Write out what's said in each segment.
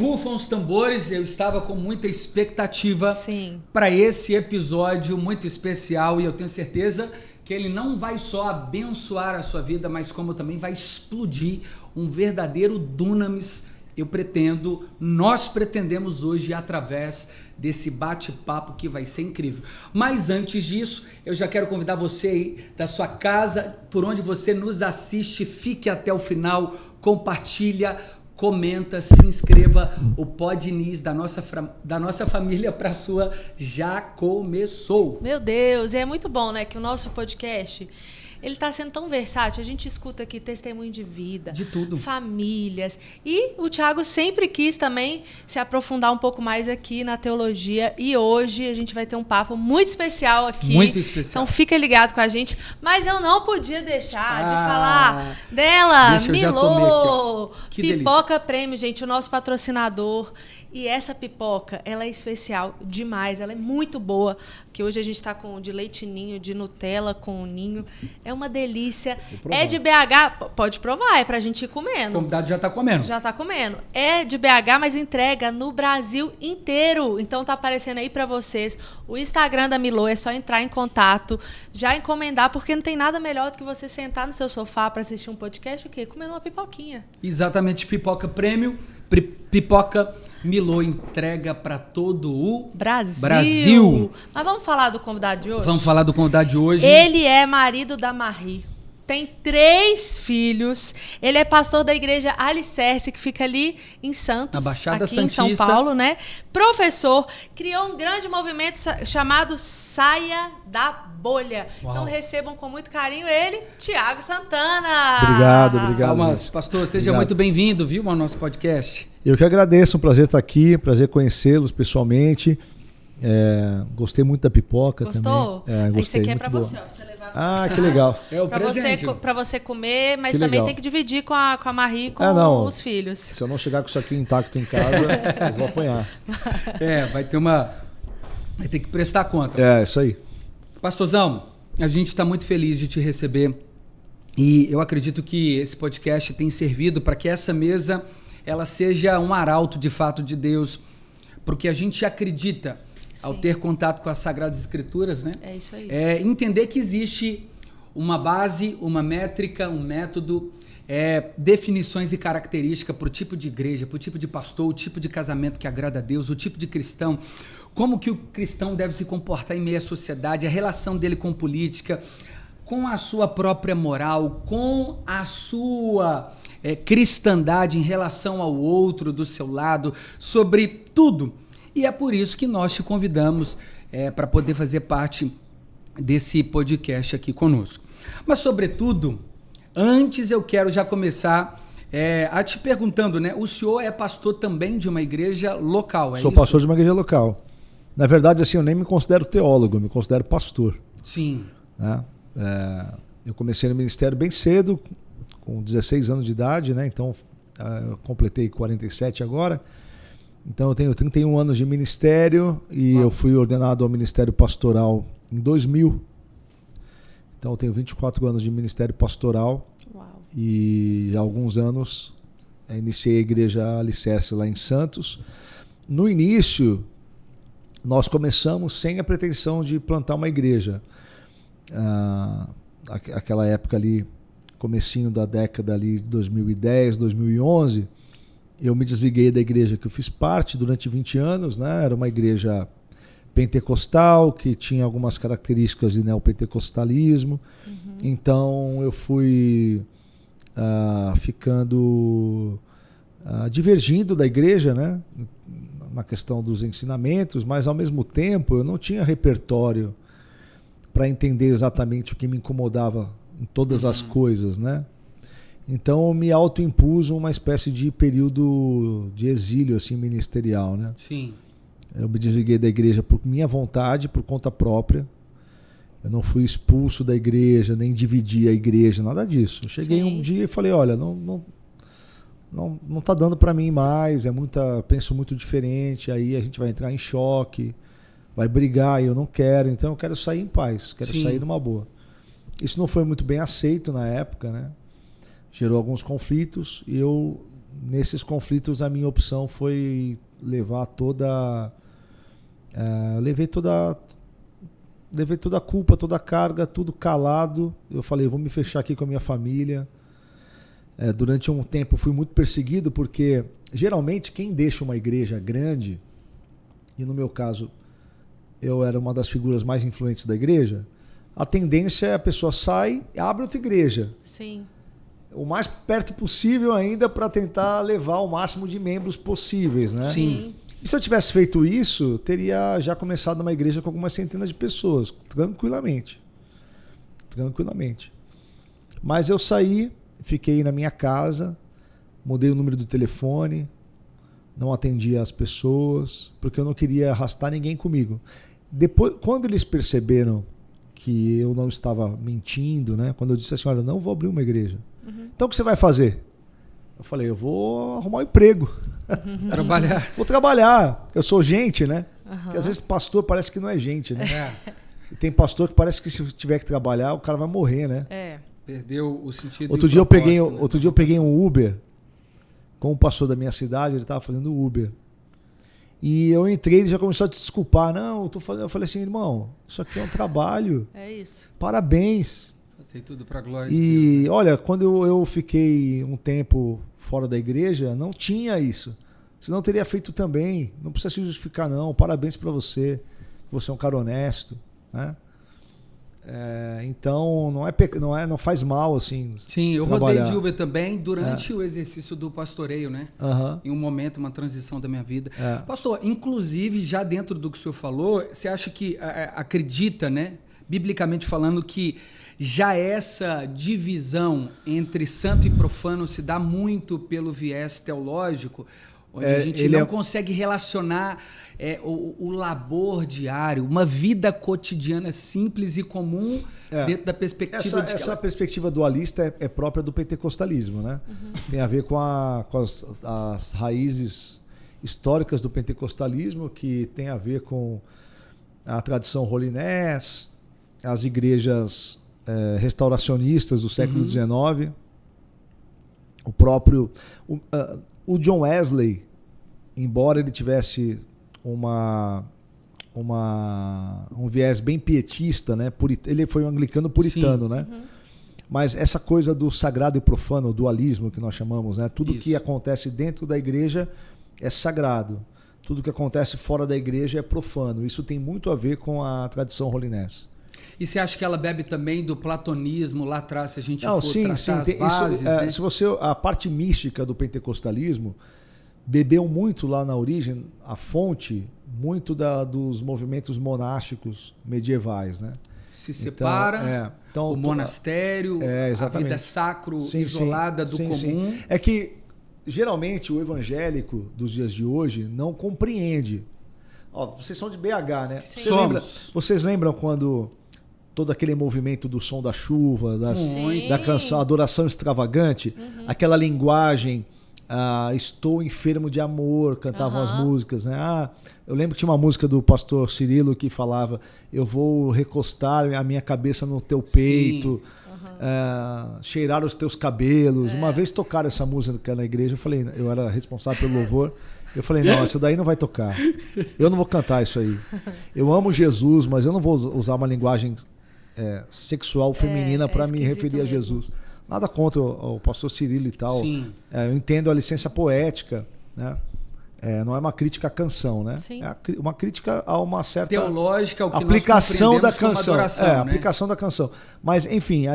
rufam os tambores, eu estava com muita expectativa Sim. para esse episódio muito especial e eu tenho certeza que ele não vai só abençoar a sua vida, mas como também vai explodir um verdadeiro dunamis. Nós pretendemos hoje através desse bate-papo que vai ser incrível. Mas antes disso, eu já quero convidar você aí da sua casa, por onde você nos assiste, fique até o final, compartilha, comenta, se inscreva. O Podnis da nossa família para a sua já começou. Meu Deus, e é muito bom, né, que o nosso podcast, ele está sendo tão versátil. A gente escuta aqui testemunho de vida, de tudo, famílias. E o Thiago sempre quis também se aprofundar um pouco mais aqui na teologia. E hoje a gente vai ter um papo muito especial aqui. Muito especial. Então fica ligado com a gente. Mas eu não podia deixar de falar dela, Milô. Pipoca Prêmio, gente, o nosso patrocinador. E essa pipoca, ela é especial demais, ela é muito boa, que hoje a gente está com de leite ninho, de Nutella com ninho. É uma delícia. É de BH, pode provar, é pra gente ir comendo. O convidado já tá comendo. Já tá comendo. É de BH, mas entrega no Brasil inteiro. Então tá aparecendo aí pra vocês o Instagram da Milô, é só entrar em contato, já encomendar, porque não tem nada melhor do que você sentar no seu sofá para assistir um podcast, o quê? Comendo uma pipoquinha. Exatamente, Pipoca Prêmio, Pipoca Milô entrega para todo o Brasil. Mas vamos falar do convidado de hoje? Vamos falar do convidado de hoje. Ele é marido da Marie. Tem 3 filhos. Ele é pastor da igreja Alicerce, que fica ali em Santos, na Baixada aqui Santista. em São Paulo, né? Professor, criou um grande movimento chamado Saia da Bolha. Uau. Então recebam com muito carinho ele, Thiago Santana. Obrigado. Palmas, pastor, seja muito bem-vindo, viu, ao nosso podcast. Eu que agradeço, um prazer estar aqui, prazer conhecê-los pessoalmente. Gostei muito da pipoca. Gostou? Também. Gostei. Esse aqui é para você, ó, pra você levar. Que legal. É o presente. Para você comer, mas que também legal. tem que dividir com a Marie e com os filhos. Se eu não chegar com isso aqui intacto em casa, eu vou apanhar. Vai ter que prestar conta. Isso aí. Pastorzão, a gente está muito feliz de te receber e eu acredito que esse podcast tem servido para que essa mesa ela seja um arauto de fato de Deus, porque a gente acredita, sim, ao ter contato com as Sagradas Escrituras, né? É isso aí. Entender que existe uma base, uma métrica, um método, definições e características para o tipo de igreja, para o tipo de pastor, o tipo de casamento que agrada a Deus, o tipo de cristão, como que o cristão deve se comportar em meio à sociedade, a relação dele com política, com a sua própria moral, com a sua cristandade em relação ao outro do seu lado, sobre tudo. E é por isso que nós te convidamos para poder fazer parte desse podcast aqui conosco. Mas, sobretudo, antes eu quero já começar a te perguntando, né? O senhor é pastor também de uma igreja local, Sou pastor de uma igreja local. Na verdade, assim, eu nem me considero teólogo, eu me considero pastor. Sim. Né? Eu comecei no ministério bem cedo, com 16 anos de idade, né? Então eu completei 47 agora. Então eu tenho 31 anos de ministério e eu fui ordenado ao ministério pastoral em 2000. Então eu tenho 24 anos de ministério pastoral. Uau. E há alguns anos iniciei a igreja Alicerce lá em Santos. No início, nós começamos sem a pretensão de plantar uma igreja. Aquela época ali, comecinho da década ali de 2010, 2011, eu me desliguei da igreja que eu fiz parte durante 20 anos, né? Era uma igreja pentecostal, que tinha algumas características de neopentecostalismo. Uhum. Então eu fui ficando divergindo da igreja, né? Na questão dos ensinamentos, mas ao mesmo tempo eu não tinha repertório para entender exatamente o que me incomodava em todas as coisas, né? Então eu me autoimpus uma espécie de período de exílio assim ministerial, né? Sim. Eu me desliguei da igreja por minha vontade, por conta própria. Eu não fui expulso da igreja, nem dividi a igreja, nada disso. Eu cheguei um dia e falei, olha, não tá dando para mim mais, penso muito diferente, aí a gente vai entrar em choque, vai brigar e eu não quero, então eu quero sair em paz, quero sair numa boa. Isso não foi muito bem aceito na época, né? Gerou alguns conflitos e eu nesses conflitos a minha opção foi levar levei toda a culpa, toda a carga, tudo calado. Eu falei, vou me fechar aqui com a minha família. Durante um tempo fui muito perseguido, porque geralmente quem deixa uma igreja grande, e no meu caso eu era uma das figuras mais influentes da igreja, a tendência é a pessoa sai e abre outra igreja. Sim. O mais perto possível ainda para tentar levar o máximo de membros possíveis, né? Sim. E se eu tivesse feito isso, teria já começado uma igreja com algumas centenas de pessoas, tranquilamente. Mas eu saí, fiquei na minha casa, mudei o número do telefone, não atendia as pessoas, porque eu não queria arrastar ninguém comigo. Depois, quando eles perceberam que eu não estava mentindo, né? Quando eu disse assim, olha, eu não vou abrir uma igreja. Então o que você vai fazer? Eu falei, eu vou arrumar um emprego. Trabalhar. Vou trabalhar. Eu sou gente, né? Porque às vezes pastor parece que não é gente, né? E tem pastor que parece que se tiver que trabalhar, o cara vai morrer, né? Perdeu o sentido. Outro dia eu peguei um Uber com um pastor da minha cidade, ele estava fazendo Uber. E eu entrei, ele já começou a te desculpar. Não, eu falei assim, irmão, isso aqui é um trabalho. É isso. Parabéns. Fazer tudo para a glória de Deus. E olha, quando eu fiquei um tempo fora da igreja, não tinha isso. Senão eu teria feito também. Não precisa se justificar, não. Parabéns para você. Você é um cara honesto, né? Então não faz mal assim. Sim, eu trabalhar. rodei de Uber também durante o exercício do pastoreio, né? Em um momento, uma transição da minha vida. Pastor, inclusive, já dentro do que o senhor falou, você acha que acredita, né? Biblicamente falando, que já essa divisão entre santo e profano se dá muito pelo viés teológico, onde a gente não consegue relacionar o labor diário, uma vida cotidiana simples e comum dentro da perspectiva de essa perspectiva dualista é própria do pentecostalismo, né? Tem a ver com as raízes históricas do pentecostalismo, que tem a ver com a tradição holiness, as igrejas restauracionistas do século XIX, o próprio o John Wesley, embora ele tivesse um viés bem pietista, né? Ele foi um anglicano puritano, né? Mas essa coisa do sagrado e profano, o dualismo que nós chamamos, né? Tudo que acontece dentro da igreja é sagrado, tudo que acontece fora da igreja é profano. Isso tem muito a ver com a tradição holiness. E você acha que ela bebe também do platonismo lá atrás, se a gente for tratar as bases, né? A parte mística do pentecostalismo bebeu muito lá na origem, a fonte, muito dos movimentos monásticos medievais, né? Se separa o monastério, a vida sacro, isolada do comum. Sim. É que, geralmente, o evangélico dos dias de hoje não compreende. Vocês são de BH, né? Vocês lembram quando todo aquele movimento do som da chuva, da canção, adoração extravagante, aquela linguagem, estou enfermo de amor, cantavam as músicas, né? Eu lembro que tinha uma música do pastor Cirilo que falava, eu vou recostar a minha cabeça no teu peito, cheirar os teus cabelos. Uma vez tocaram essa música na igreja, eu era responsável pelo louvor, eu falei, não, essa daí não vai tocar, eu não vou cantar isso aí. Eu amo Jesus, mas eu não vou usar uma linguagem sexual feminina para me referir a Jesus. Nada contra o pastor Cirilo e tal. Eu entendo a licença poética, né? Não é uma crítica à canção, né? É uma crítica a uma certa teológica, o que aplicação da canção, adoração, né? Aplicação da canção. Mas enfim,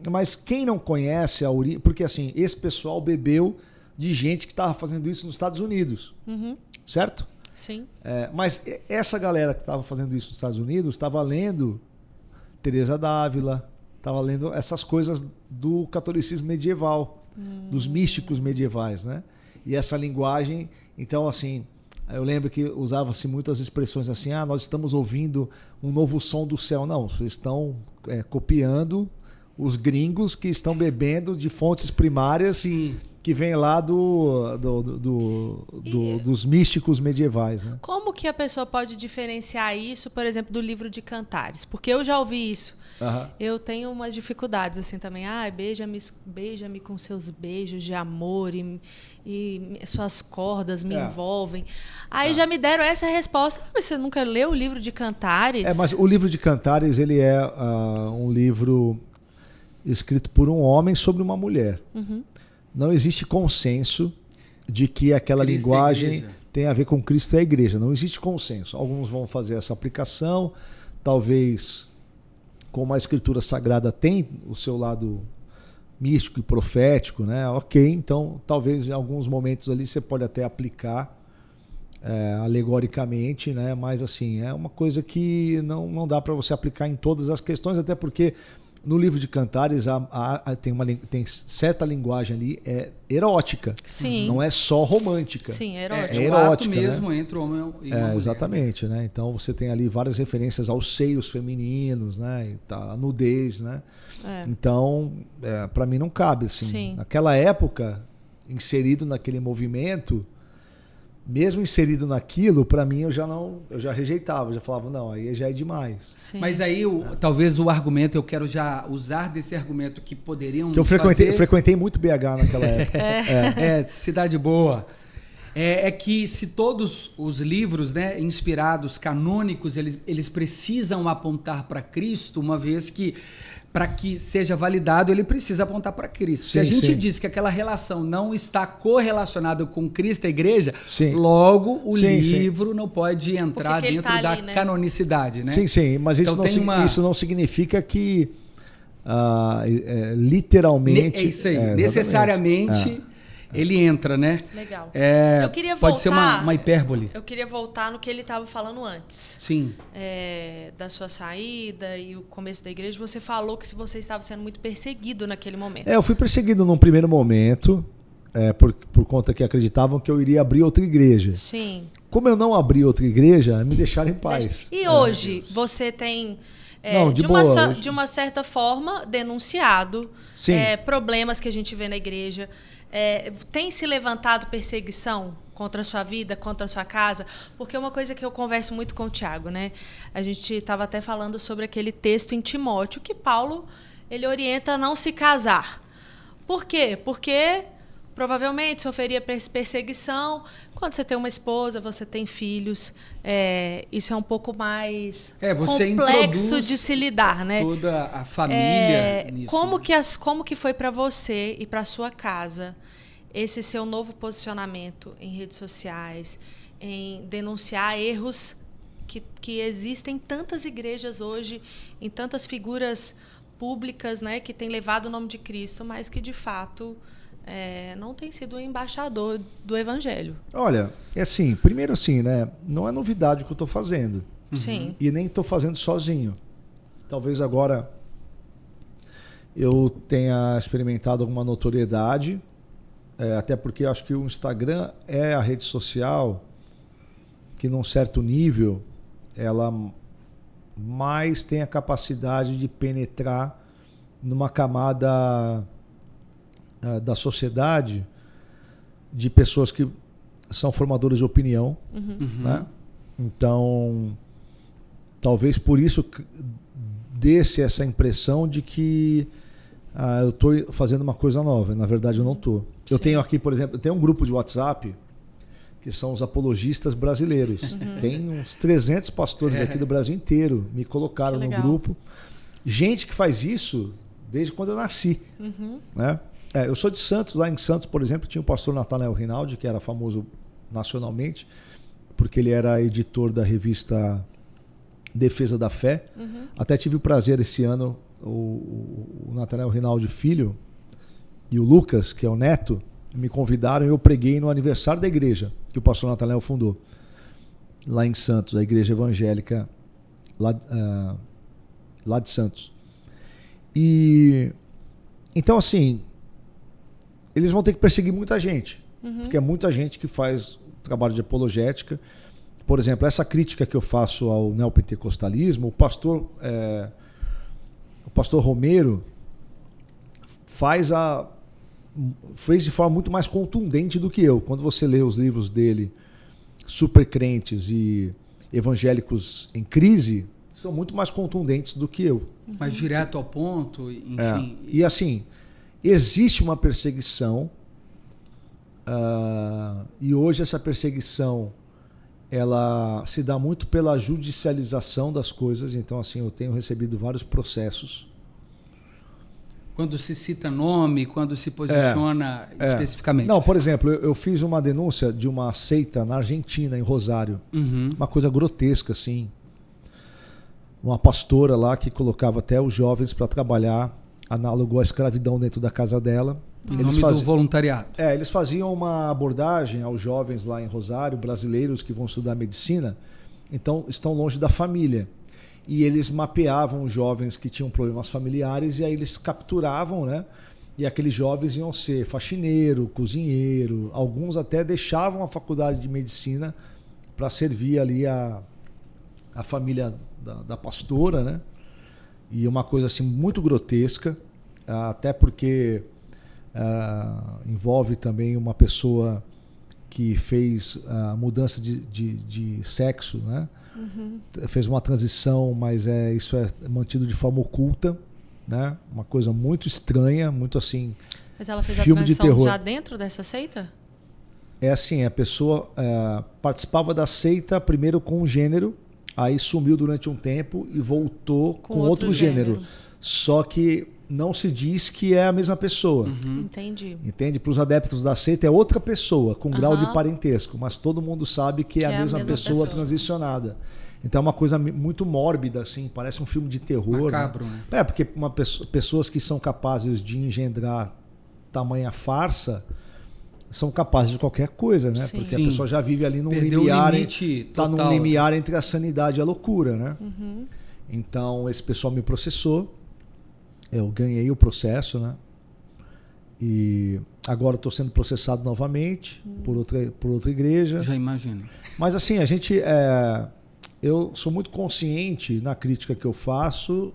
mas quem não conhece a origem, porque assim, esse pessoal bebeu de gente que estava fazendo isso nos Estados Unidos, certo? Sim. Mas essa galera que estava fazendo isso nos Estados Unidos estava lendo Teresa d'Ávila, estava lendo essas coisas do catolicismo medieval, dos místicos medievais, né? E essa linguagem, então assim, eu lembro que usava-se muitas expressões assim, nós estamos ouvindo um novo som do céu. Não, vocês estão copiando os gringos que estão bebendo de fontes primárias que vêm lá dos místicos medievais, né? Como que a pessoa pode diferenciar isso, por exemplo, do livro de Cantares? Porque eu já ouvi isso. eu tenho umas dificuldades assim também. Beija-me com seus beijos de amor e suas cordas me envolvem. Aí já me deram essa resposta. Mas você nunca leu o livro de Cantares? Mas o livro de Cantares, ele é um livro escrito por um homem sobre uma mulher. Não existe consenso de que aquela Cristo linguagem tem a ver com Cristo e a igreja. Não existe consenso. Alguns vão fazer essa aplicação, talvez, como a Escritura Sagrada tem o seu lado místico e profético, né? Ok, então talvez em alguns momentos ali você pode até aplicar alegoricamente, né? Mas assim, é uma coisa que não dá para você aplicar em todas as questões, até porque no livro de Cantares tem certa linguagem ali erótica. Sim. Não é só romântica. Sim, é erótica. É erótica, mesmo, né? Entre o homem e uma mulher. Exatamente, né? Então você tem ali várias referências aos seios femininos, né? A nudez, né? Então, para mim não cabe assim. Sim. Naquela época, inserido naquele movimento, mesmo inserido naquilo, para mim eu já rejeitava, já falava, não, aí já é demais. Sim. Mas aí, talvez o argumento, eu quero já usar desse argumento que poderiam que eu frequentei muito BH naquela época. Cidade boa. É que se todos os livros, né, inspirados, canônicos, eles precisam apontar para Cristo, uma vez que para que seja validado, ele precisa apontar para Cristo. Se a gente diz que aquela relação não está correlacionada com Cristo e a igreja, logo o livro não pode entrar dentro da canonicidade. Né? Sim, mas isso, então isso não significa que literalmente... É isso aí, necessariamente... Ele entra, né? Legal. Eu queria voltar, pode ser uma hipérbole. Eu queria voltar no que ele estava falando antes. Sim. Da sua saída e o começo da igreja. Você falou que você estava sendo muito perseguido naquele momento. Eu fui perseguido num primeiro momento, por conta que acreditavam que eu iria abrir outra igreja. Sim. Como eu não abri outra igreja, me deixaram em paz. E hoje você tem... de uma certa forma, denunciado problemas que a gente vê na igreja. Tem se levantado perseguição contra a sua vida, contra a sua casa? Porque é uma coisa que eu converso muito com o Tiago, né? A gente estava até falando sobre aquele texto em Timóteo que Paulo ele orienta a não se casar. Por quê? Porque provavelmente sofreria perseguição. Quando você tem uma esposa, você tem filhos, isso é um pouco mais complexo de se lidar, né? Toda a família nisso. Como que foi para você e para sua casa esse seu novo posicionamento em redes sociais, em denunciar erros que existem em tantas igrejas hoje, em tantas figuras públicas, né, que têm levado o nome de Cristo, mas que de fato não tem sido o embaixador do Evangelho? Olha, assim, primeiro assim, né? Não é novidade o que eu estou fazendo. Sim. E nem estou fazendo sozinho. Talvez agora eu tenha experimentado alguma notoriedade, até porque eu acho que o Instagram é a rede social que, num certo nível, ela mais tem a capacidade de penetrar numa camada da sociedade de pessoas que são formadores de opinião, né? Então, talvez por isso desse essa impressão de que eu estou fazendo uma coisa nova. Na verdade, eu não estou. Eu tenho aqui, por exemplo, um grupo de WhatsApp que são os apologistas brasileiros. Tem uns 300 pastores aqui do Brasil inteiro me colocaram no grupo. Gente que faz isso desde quando eu nasci, né? Eu sou de Santos. Lá em Santos, por exemplo, tinha o pastor Natanael Rinaldi, que era famoso nacionalmente, porque ele era editor da revista Defesa da Fé. Até tive o prazer esse ano, o Natanael Rinaldi filho e o Lucas, que é o neto, me convidaram e eu preguei no aniversário da igreja que o pastor Natanael fundou, lá em Santos, a igreja evangélica lá de Santos. E então, assim, eles vão ter que perseguir muita gente, porque é muita gente que faz trabalho de apologética. Por exemplo, essa crítica que eu faço ao neopentecostalismo, o pastor Romero fez de forma muito mais contundente do que eu. Quando você lê os livros dele, Super Crentes e Evangélicos em Crise, são muito mais contundentes do que eu. Mais direto ao ponto, enfim. E assim, existe uma perseguição, e hoje essa perseguição ela se dá muito pela judicialização das coisas. Então, assim, eu tenho recebido vários processos. Quando se cita nome, quando se posiciona especificamente. Não, por exemplo, eu fiz uma denúncia de uma seita na Argentina, em Rosário. Uma coisa grotesca, assim. Uma pastora lá que colocava até os jovens para trabalhar, análogo à escravidão dentro da casa dela. Em nome do voluntariado. Eles faziam uma abordagem aos jovens lá em Rosário, brasileiros que vão estudar medicina, então estão longe da família. E eles mapeavam os jovens que tinham problemas familiares e aí eles capturavam, né? E aqueles jovens iam ser faxineiro, cozinheiro, alguns até deixavam a faculdade de medicina para servir ali a família da pastora, né? E uma coisa assim muito grotesca, até porque envolve também uma pessoa que fez a mudança de sexo, né? Fez uma transição, mas isso é mantido de forma oculta, né? Uma coisa muito estranha, muito assim. Mas ela fez filme a transição de terror. já dentro dessa seita? É assim, a pessoa participava da seita primeiro com um gênero, aí sumiu durante um tempo e voltou com outro gênero. Só que não se diz que é a mesma pessoa. Entendi. Entende? Para os adeptos da seita é outra pessoa, com grau de parentesco, mas todo mundo sabe que é a mesma pessoa transicionada. Então é uma coisa muito mórbida, assim, parece um filme de terror. Macabro, né? Porque pessoas que são capazes de engendrar tamanha farsa são capazes de qualquer coisa, né? Sim. Porque a pessoa já vive ali num Perdeu limiar, tá num limiar entre a sanidade e a loucura, né? Então esse pessoal me processou. Eu ganhei o processo, né? E agora estou sendo processado novamente por outra igreja. Já imagino. Mas assim, eu sou muito consciente na crítica que eu faço,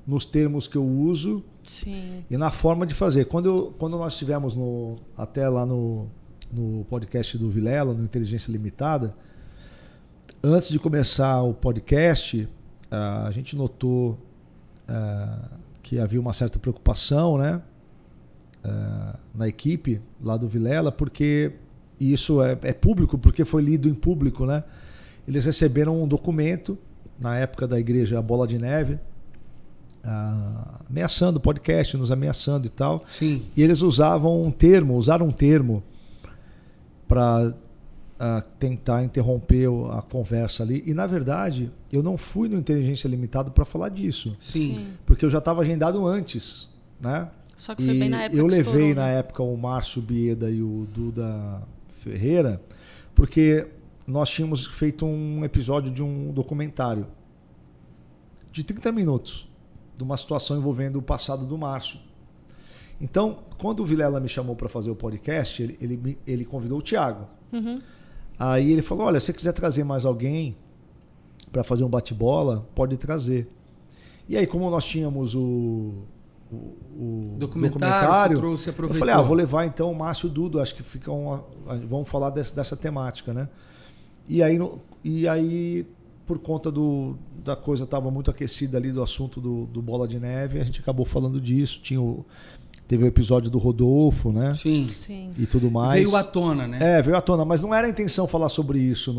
nos termos que eu uso. Sim. E na forma de fazer. Quando nós estivemos até lá no podcast do Vilela, no Inteligência Limitada, antes de começar o podcast, a gente notou que havia uma certa preocupação, né, na equipe lá do Vilela, porque isso é público, porque foi lido em público, né? Eles receberam um documento na época da igreja Bola de Neve, ameaçando o podcast, nos ameaçando e tal. Sim. E eles usaram um termo para tentar interromper a conversa ali. E, na verdade, eu não fui no Inteligência Limitada para falar disso. Sim. Porque eu já estava agendado antes, né? Só que foi bem na época eu que levei estourou, na né? época o Márcio Bieda e o Duda Ferreira, porque nós tínhamos feito um episódio de um documentário de 30 minutos de uma situação envolvendo o passado do Márcio. Então, quando o Vilela me chamou para fazer o podcast, ele convidou o Thiago. Aí ele falou, olha, se você quiser trazer mais alguém para fazer um bate-bola, pode trazer. E aí, como nós tínhamos o documentário, você trouxe, aproveitou. eu falei, vou levar então o Márcio e o Dudo, acho que vamos falar dessa temática, né? E aí por conta da coisa estava muito aquecida ali do assunto do Bola de Neve, a gente acabou falando disso, teve o episódio do Rodolfo, né? Sim. E tudo mais. Veio à tona, né? Veio à tona, mas não era a intenção falar sobre isso.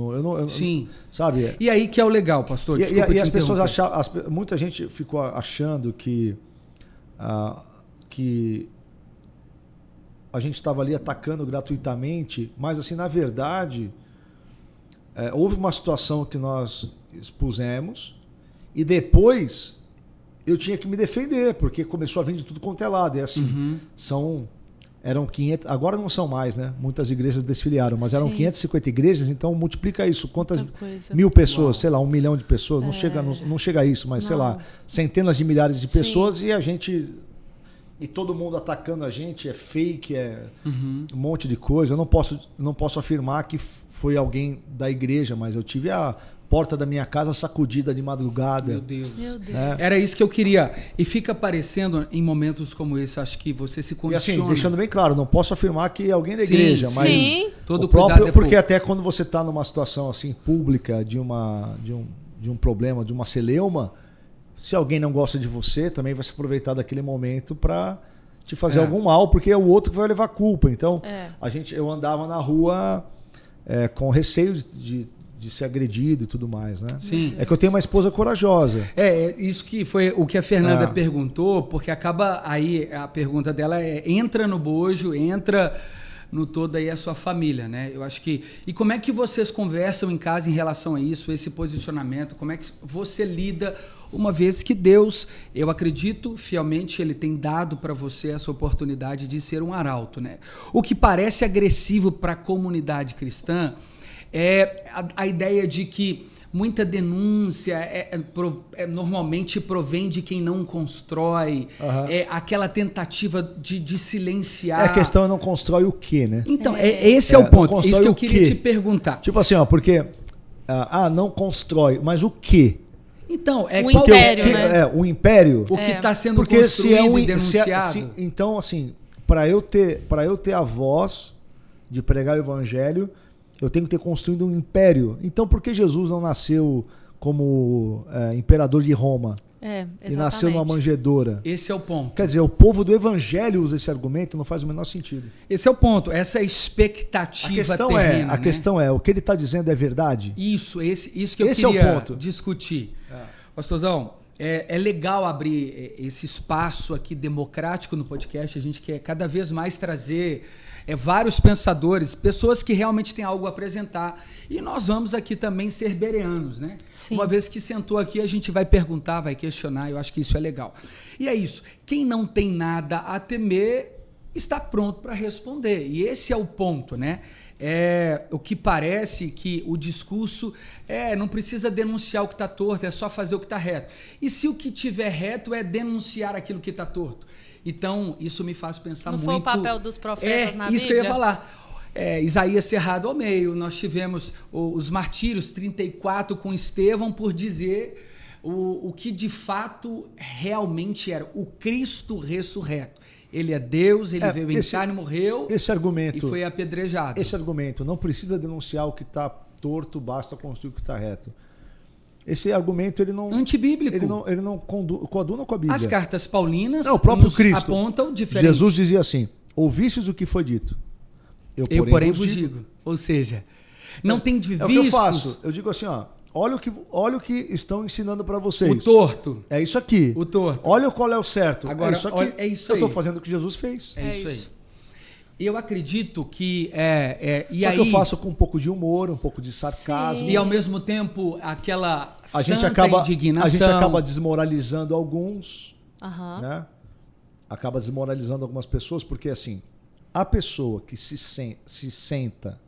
Sim. Sabe? E aí que é o legal, pastor. Desculpa e as pessoas achavam, muita gente ficou achando que a gente estava ali atacando gratuitamente, mas assim, na verdade, houve uma situação que nós expusemos e depois eu tinha que me defender, porque começou a vir de tudo quanto é lado. E assim, eram 500, agora não são mais, né? Muitas igrejas desfiliaram, mas eram 550 igrejas, então multiplica isso. Quantas mil pessoas, sei lá, 1 milhão de pessoas, não chega a isso, mas sei lá, centenas de milhares de pessoas e todo mundo atacando a gente, é fake, um monte de coisa. Eu não posso afirmar que foi alguém da igreja, mas eu tive a porta da minha casa sacudida de madrugada. Meu Deus. Era isso que eu queria. E fica aparecendo em momentos como esse, acho que você se condiciona. E assim, deixando bem claro, não posso afirmar que é alguém da igreja, mas todo o próprio, cuidado porque até quando você está numa situação assim pública de de um problema, de uma celeuma, se alguém não gosta de você, também vai se aproveitar daquele momento para te fazer algum mal, porque é o outro que vai levar culpa. Então, eu andava na rua com receio de ser agredido e tudo mais, né? Sim. É que eu tenho uma esposa corajosa. Isso que foi o que a Fernanda perguntou, porque acaba aí, a pergunta dela entra no bojo, entra no todo aí a sua família, né? Eu acho que... E como é que vocês conversam em casa em relação a isso, esse posicionamento? Como é que você lida, uma vez que Deus, eu acredito fielmente, Ele tem dado para você essa oportunidade de ser um arauto, né? O que parece agressivo para a comunidade cristã é a ideia de que muita denúncia normalmente provém de quem não constrói, aquela tentativa de silenciar. A questão é não constrói o quê, né? Então, esse é o ponto. Isso que eu queria te perguntar. Tipo assim, porque não constrói, mas o quê? Então, o império, né? O império. O que está sendo construído e denunciado. Então, assim, para eu ter a voz de pregar o evangelho, eu tenho que ter construído um império. Então, por que Jesus não nasceu como imperador de Roma? E nasceu numa manjedoura? Esse é o ponto. Quer dizer, o povo do evangelho usa esse argumento, não faz o menor sentido. Esse é o ponto. Essa é a expectativa terrena. A questão é, o que ele está dizendo é verdade? Isso que eu queria discutir. Pastorzão, é legal abrir esse espaço aqui democrático no podcast. A gente quer cada vez mais trazer vários pensadores, pessoas que realmente têm algo a apresentar. E nós vamos aqui também ser bereanos, né? Sim. Uma vez que sentou aqui, a gente vai perguntar, vai questionar. Eu acho que isso é legal. E é isso. Quem não tem nada a temer está pronto para responder. E esse é o ponto, né? O que parece que o discurso não precisa denunciar o que está torto, é só fazer o que está reto. E se o que tiver reto é denunciar aquilo que está torto? Então, isso me faz pensar muito... Não foi o papel dos profetas na Bíblia? Isso que eu ia falar. Isaías cerrado ao meio. Nós tivemos os martírios, 34 com Estevão, por dizer o que de fato realmente era o Cristo ressurreto. Ele é Deus, ele veio em carne, morreu e foi apedrejado. Esse argumento, não precisa denunciar o que está torto, basta construir o que está reto. Esse argumento ele não antibíblico. Ele não coaduna com a Bíblia. As cartas paulinas o próprio Cristo apontam diferente. Jesus dizia assim: ouvistes o que foi dito. Eu porém vos digo. Ou seja, não tem de vistos. É o que eu faço. Eu digo assim, olha o que estão ensinando para vocês. O torto. É isso aqui. O torto. Olha qual é o certo. Agora, é isso aqui. É isso aí. Eu estou fazendo o que Jesus fez. É isso aí. Eu acredito que... Só que eu faço com um pouco de humor, um pouco de sarcasmo. Sim. E ao mesmo tempo aquela indignação. A gente acaba desmoralizando alguns. Né? Acaba desmoralizando algumas pessoas, porque assim, a pessoa que se senta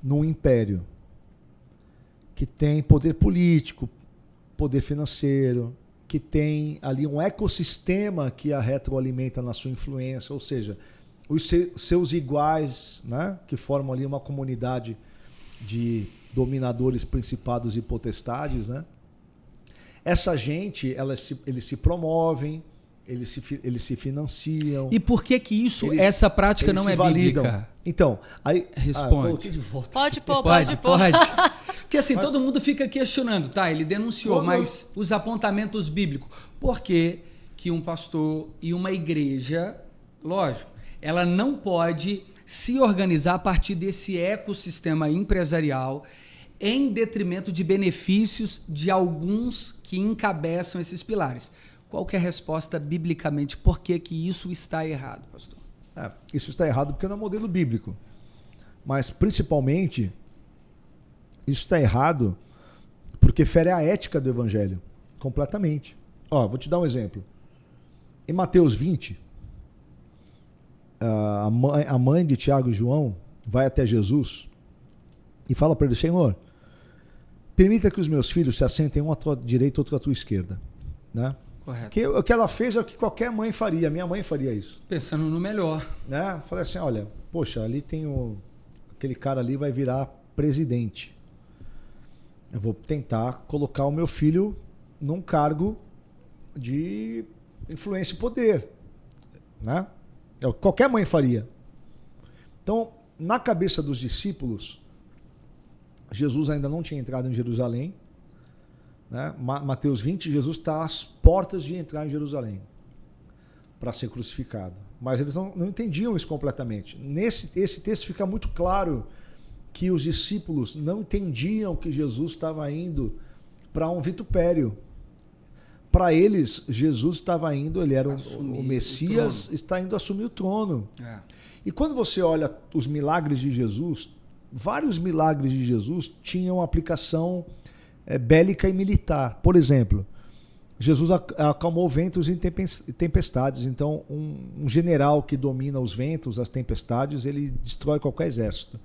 num império que tem poder político, poder financeiro, que tem ali um ecossistema que a retroalimenta na sua influência, ou seja... os seus iguais, né, que formam ali uma comunidade de dominadores, principados e potestades, né? Essa gente, eles se promovem, eles se financiam. E por que essa prática não é bíblica? Então, aí... responde. Pode pôr. Porque assim, todo mundo fica questionando, tá? Ele denunciou, mas os apontamentos bíblicos. Por que um pastor e uma igreja, lógico, ela não pode se organizar a partir desse ecossistema empresarial em detrimento de benefícios de alguns que encabeçam esses pilares? Qual que é a resposta biblicamente? Por que isso está errado, pastor? Isso está errado porque não é modelo bíblico. Mas, principalmente, isso está errado porque fere a ética do evangelho. Completamente. Vou te dar um exemplo. Em Mateus 20... a mãe de Tiago e João vai até Jesus e fala para ele: Senhor, permita que os meus filhos se assentem um à tua direita e outro à tua esquerda. Né? Correto. O que ela fez é o que qualquer mãe faria. Minha mãe faria isso. Pensando no melhor. Né? Falei assim: olha, poxa, ali tem aquele cara ali vai virar presidente. Eu vou tentar colocar o meu filho num cargo de influência e poder. Né? É o que qualquer mãe faria. Então, na cabeça dos discípulos, Jesus ainda não tinha entrado em Jerusalém. né? Mateus 20, Jesus está às portas de entrar em Jerusalém para ser crucificado. Mas eles não entendiam isso completamente. Esse texto fica muito claro que os discípulos não entendiam que Jesus estava indo para um vitupério. Para eles, Jesus estava indo, ele era o Messias, está indo assumir o trono. É. E quando você olha os milagres de Jesus, vários milagres de Jesus tinham aplicação bélica e militar. Por exemplo, Jesus acalmou ventos e tempestades. Então, um general que domina os ventos, as tempestades, ele destrói qualquer exército.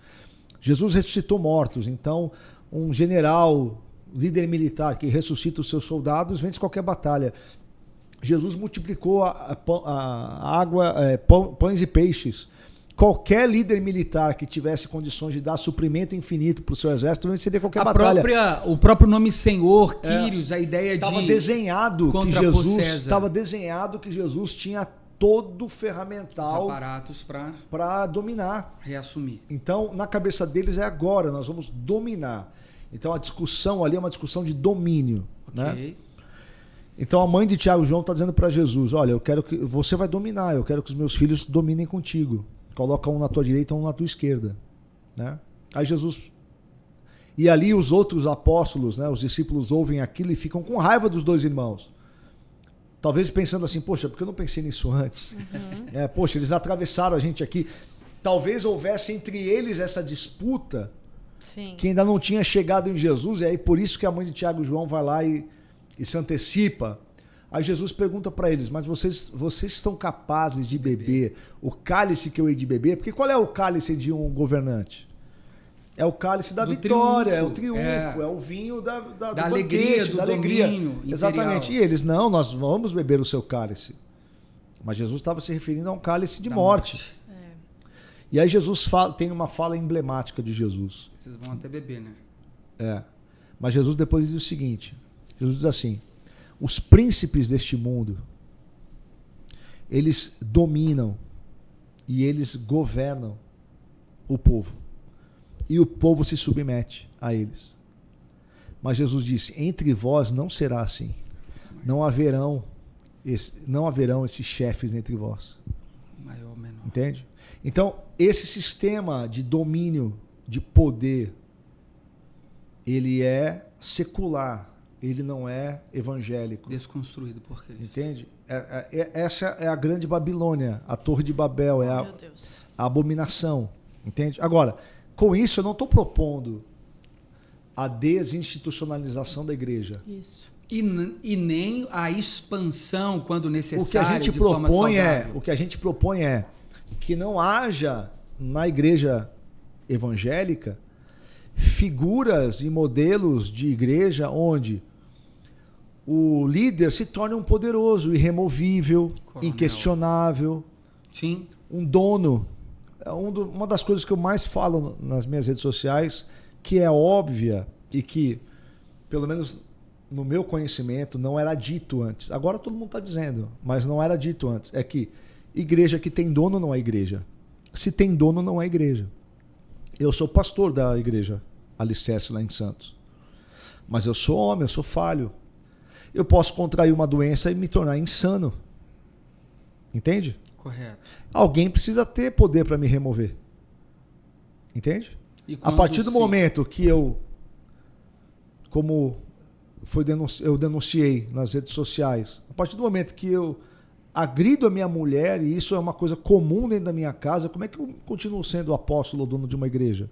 Jesus ressuscitou mortos. Então, um general, líder militar que ressuscita os seus soldados, vence qualquer batalha. Jesus multiplicou a água, pães e peixes. Qualquer líder militar que tivesse condições de dar suprimento infinito para o seu exército venceria qualquer batalha. O próprio nome Senhor, Quírios, a ideia de... Estava desenhado que Jesus tinha todo o ferramental... Os aparatos para dominar. Reassumir. Então, na cabeça deles é agora, nós vamos dominar. Então, a discussão ali é uma discussão de domínio. Okay. Né? Então, a mãe de Tiago e João está dizendo para Jesus, olha, eu quero que você vai dominar, eu quero que os meus filhos dominem contigo. Coloca um na tua direita e um na tua esquerda. Né? Aí Jesus... E ali os outros apóstolos, né, os discípulos ouvem aquilo e ficam com raiva dos dois irmãos. Talvez pensando assim, poxa, por que eu não pensei nisso antes? Uhum. Poxa, eles atravessaram a gente aqui. Talvez houvesse entre eles essa disputa. Sim. Que ainda não tinha chegado em Jesus. E aí por isso que a mãe de Tiago e João vai lá e se antecipa. Aí Jesus pergunta para eles, mas vocês são capazes de beber o cálice que eu hei de beber? Porque qual é o cálice de um governante? É o cálice da vitória, é o triunfo, é o vinho da alegria, do domínio imperial. Exatamente. E eles, não, nós vamos beber o seu cálice. Mas Jesus estava se referindo a um cálice de morte. E aí Jesus tem uma fala emblemática de Jesus. Vocês vão até beber, né? Mas Jesus depois diz o seguinte, Jesus diz assim, os príncipes deste mundo, eles dominam e eles governam o povo. E o povo se submete a eles. Mas Jesus disse, entre vós não será assim. Não haverão esses chefes entre vós. Maior ou menor. Entende? Então, esse sistema de domínio, de poder, ele é secular. Ele não é evangélico. Desconstruído por Cristo. Entende? Essa é a grande Babilônia, a Torre de Babel, é a abominação. Entende? Agora, com isso eu não estou propondo a desinstitucionalização da igreja. Isso. E nem a expansão quando necessário. O que a gente propõe é que não haja na igreja evangélica figuras e modelos de igreja onde o líder se torne um poderoso, irremovível, inquestionável, sim, um dono. Uma das coisas que eu mais falo nas minhas redes sociais, que é óbvia e que, pelo menos no meu conhecimento, não era dito antes. Agora todo mundo está dizendo, mas não era dito antes. É que igreja que tem dono não é igreja. Se tem dono, não é igreja. Eu sou pastor da igreja Alicerce lá em Santos. Mas eu sou homem, eu sou falho. Eu posso contrair uma doença e me tornar insano. Entende? Correto. Alguém precisa ter poder para me remover. Entende? A partir do momento que eu, como eu denunciei nas redes sociais, a partir do momento que eu agrido a minha mulher, e isso é uma coisa comum dentro da minha casa, como é que eu continuo sendo apóstolo ou dono de uma igreja?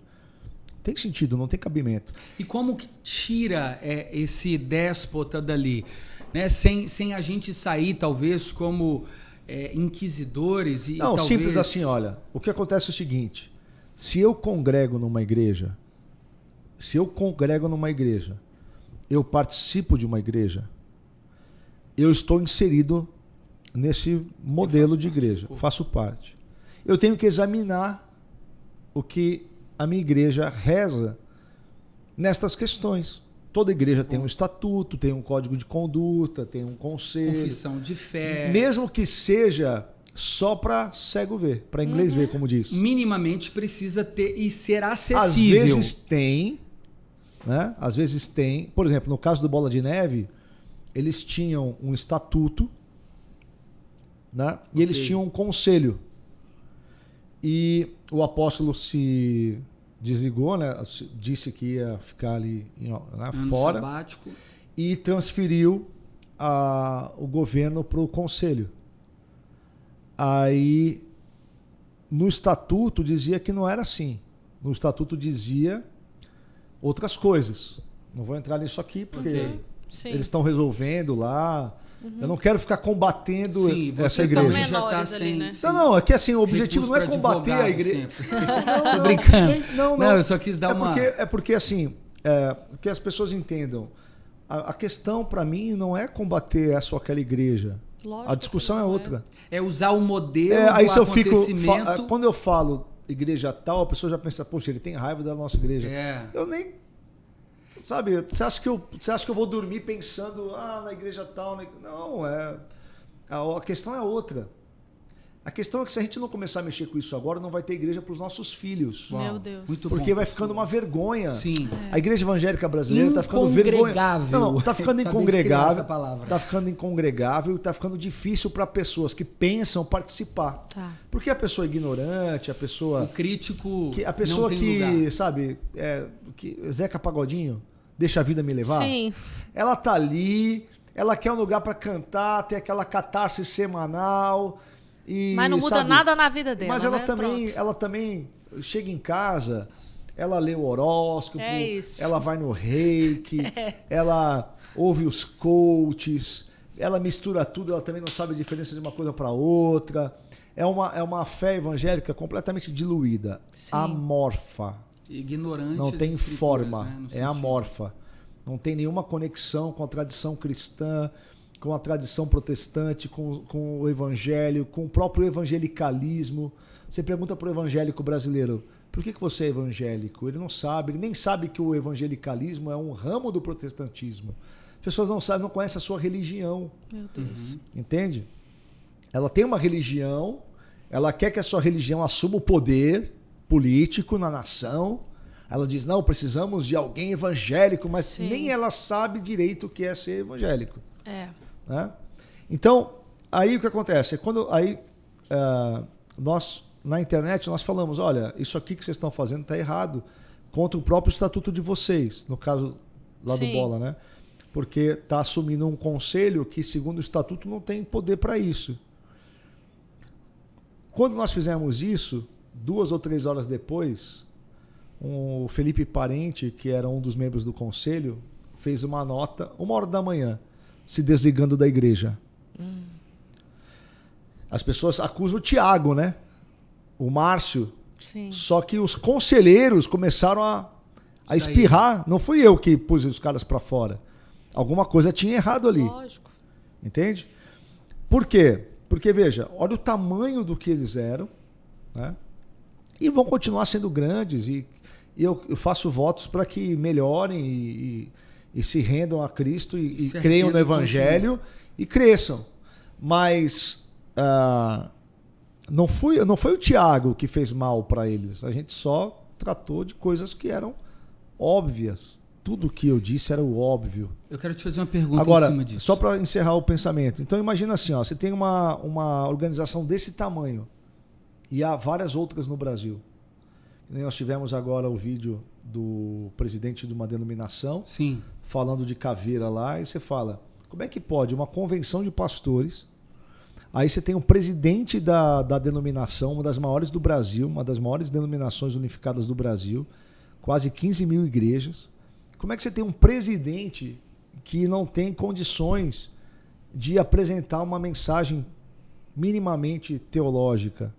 Tem sentido, não tem cabimento. E como que tira esse déspota dali? Né? Sem a gente sair, talvez, como inquisidores? E não, talvez... simples assim, olha. O que acontece é o seguinte. Se eu congrego numa igreja, eu participo de uma igreja, eu estou inserido nesse modelo de igreja. Faço parte. Eu tenho que examinar o que a minha igreja reza nestas questões. Toda igreja tem um estatuto, tem um código de conduta, tem um conselho. Confissão de fé. Mesmo que seja só para cego ver, para inglês ver, como diz. Minimamente precisa ter e ser acessível. Às vezes tem, né? Às vezes tem, por exemplo, no caso do Bola de Neve, eles tinham um estatuto, né? E eles tinham um conselho. E o apóstolo se desligou, né? Disse que ia ficar ali fora sabático. E transferiu o governo para o conselho. Aí, no estatuto dizia que não era assim. No estatuto dizia outras coisas. Não vou entrar nisso aqui porque eles estão resolvendo lá. Eu não quero ficar combatendo essa igreja. Já tá sem, né? Não, é que assim, o objetivo não é combater a igreja. Tô brincando. Não, eu só quis dar uma... porque assim, que as pessoas entendam. A questão para mim não é combater essa ou aquela igreja. Lógico, a discussão é outra. É usar o modelo aí se eu acontecimento... quando eu falo igreja tal, a pessoa já pensa, poxa, ele tem raiva da nossa igreja. Eu nem... Sabe, você acha que eu vou dormir pensando na igreja tal? Não, a questão é outra. A questão é que se a gente não começar a mexer com isso agora, não vai ter igreja para os nossos filhos. Uau, meu Deus. Muito porque bom, vai ficando uma vergonha. Sim. A igreja evangélica brasileira está ficando vergonha. Não, está ficando incongregável. Está ficando incongregável e está ficando difícil para pessoas que pensam participar. Tá. Porque a pessoa ignorante, a pessoa... O crítico a pessoa não tem lugar. Sabe, que Zeca Pagodinho, deixa a vida me levar. Sim. Ela tá ali, ela quer um lugar para cantar, ter aquela catarse semanal... Mas não muda nada na vida dela. Mas ela também chega em casa, ela lê o horóscopo, ela vai no reiki, ela ouve os coaches, ela mistura tudo, ela também não sabe a diferença de uma coisa para outra. É uma fé evangélica completamente diluída, amorfa. Ignorante. Não tem forma, né? amorfa. Não tem nenhuma conexão com a tradição cristã, com a tradição protestante, com o evangelho, com o próprio evangelicalismo. Você pergunta para o evangélico brasileiro, por que você é evangélico? Ele não sabe, ele nem sabe que o evangelicalismo é um ramo do protestantismo. As pessoas não sabem, não conhecem a sua religião. Meu Deus. Entende? Ela tem uma religião, ela quer que a sua religião assuma o poder político na nação. Ela diz, não, precisamos de alguém evangélico, mas nem ela sabe direito o que é ser evangélico. Né? Então, aí o que acontece? Nós, na internet, nós falamos, olha, isso aqui que vocês estão fazendo está errado, contra o próprio estatuto de vocês, no caso lá do Bola, né? Porque está assumindo um conselho que, segundo o estatuto, não tem poder para isso. Quando nós fizemos isso, 2 ou 3 horas depois, o Felipe Parente, que era um dos membros do conselho, fez uma nota, 1h da manhã, se desligando da igreja. As pessoas acusam o Tiago, né? O Márcio. Sim. Só que os conselheiros começaram a espirrar. Não fui eu que pus os caras para fora. Alguma coisa tinha errado ali. Lógico. Entende? Por quê? Porque, veja, olha o tamanho do que eles eram, né? E vão continuar sendo grandes. E eu faço votos para que melhorem e se rendam a Cristo e creiam no Evangelho e cresçam. Mas não foi o Tiago que fez mal para eles. A gente só tratou de coisas que eram óbvias. Tudo que eu disse era o óbvio. Eu quero te fazer uma pergunta agora, em cima disso. Só para encerrar o pensamento. Então imagina assim, você tem uma organização desse tamanho e há várias outras no Brasil. Nós tivemos agora o vídeo do presidente de uma denominação falando de caveira lá, e você fala, como é que pode uma convenção de pastores, aí você tem um presidente da denominação, uma das maiores do Brasil, uma das maiores denominações unificadas do Brasil, quase 15 mil igrejas. Como é que você tem um presidente que não tem condições de apresentar uma mensagem minimamente teológica?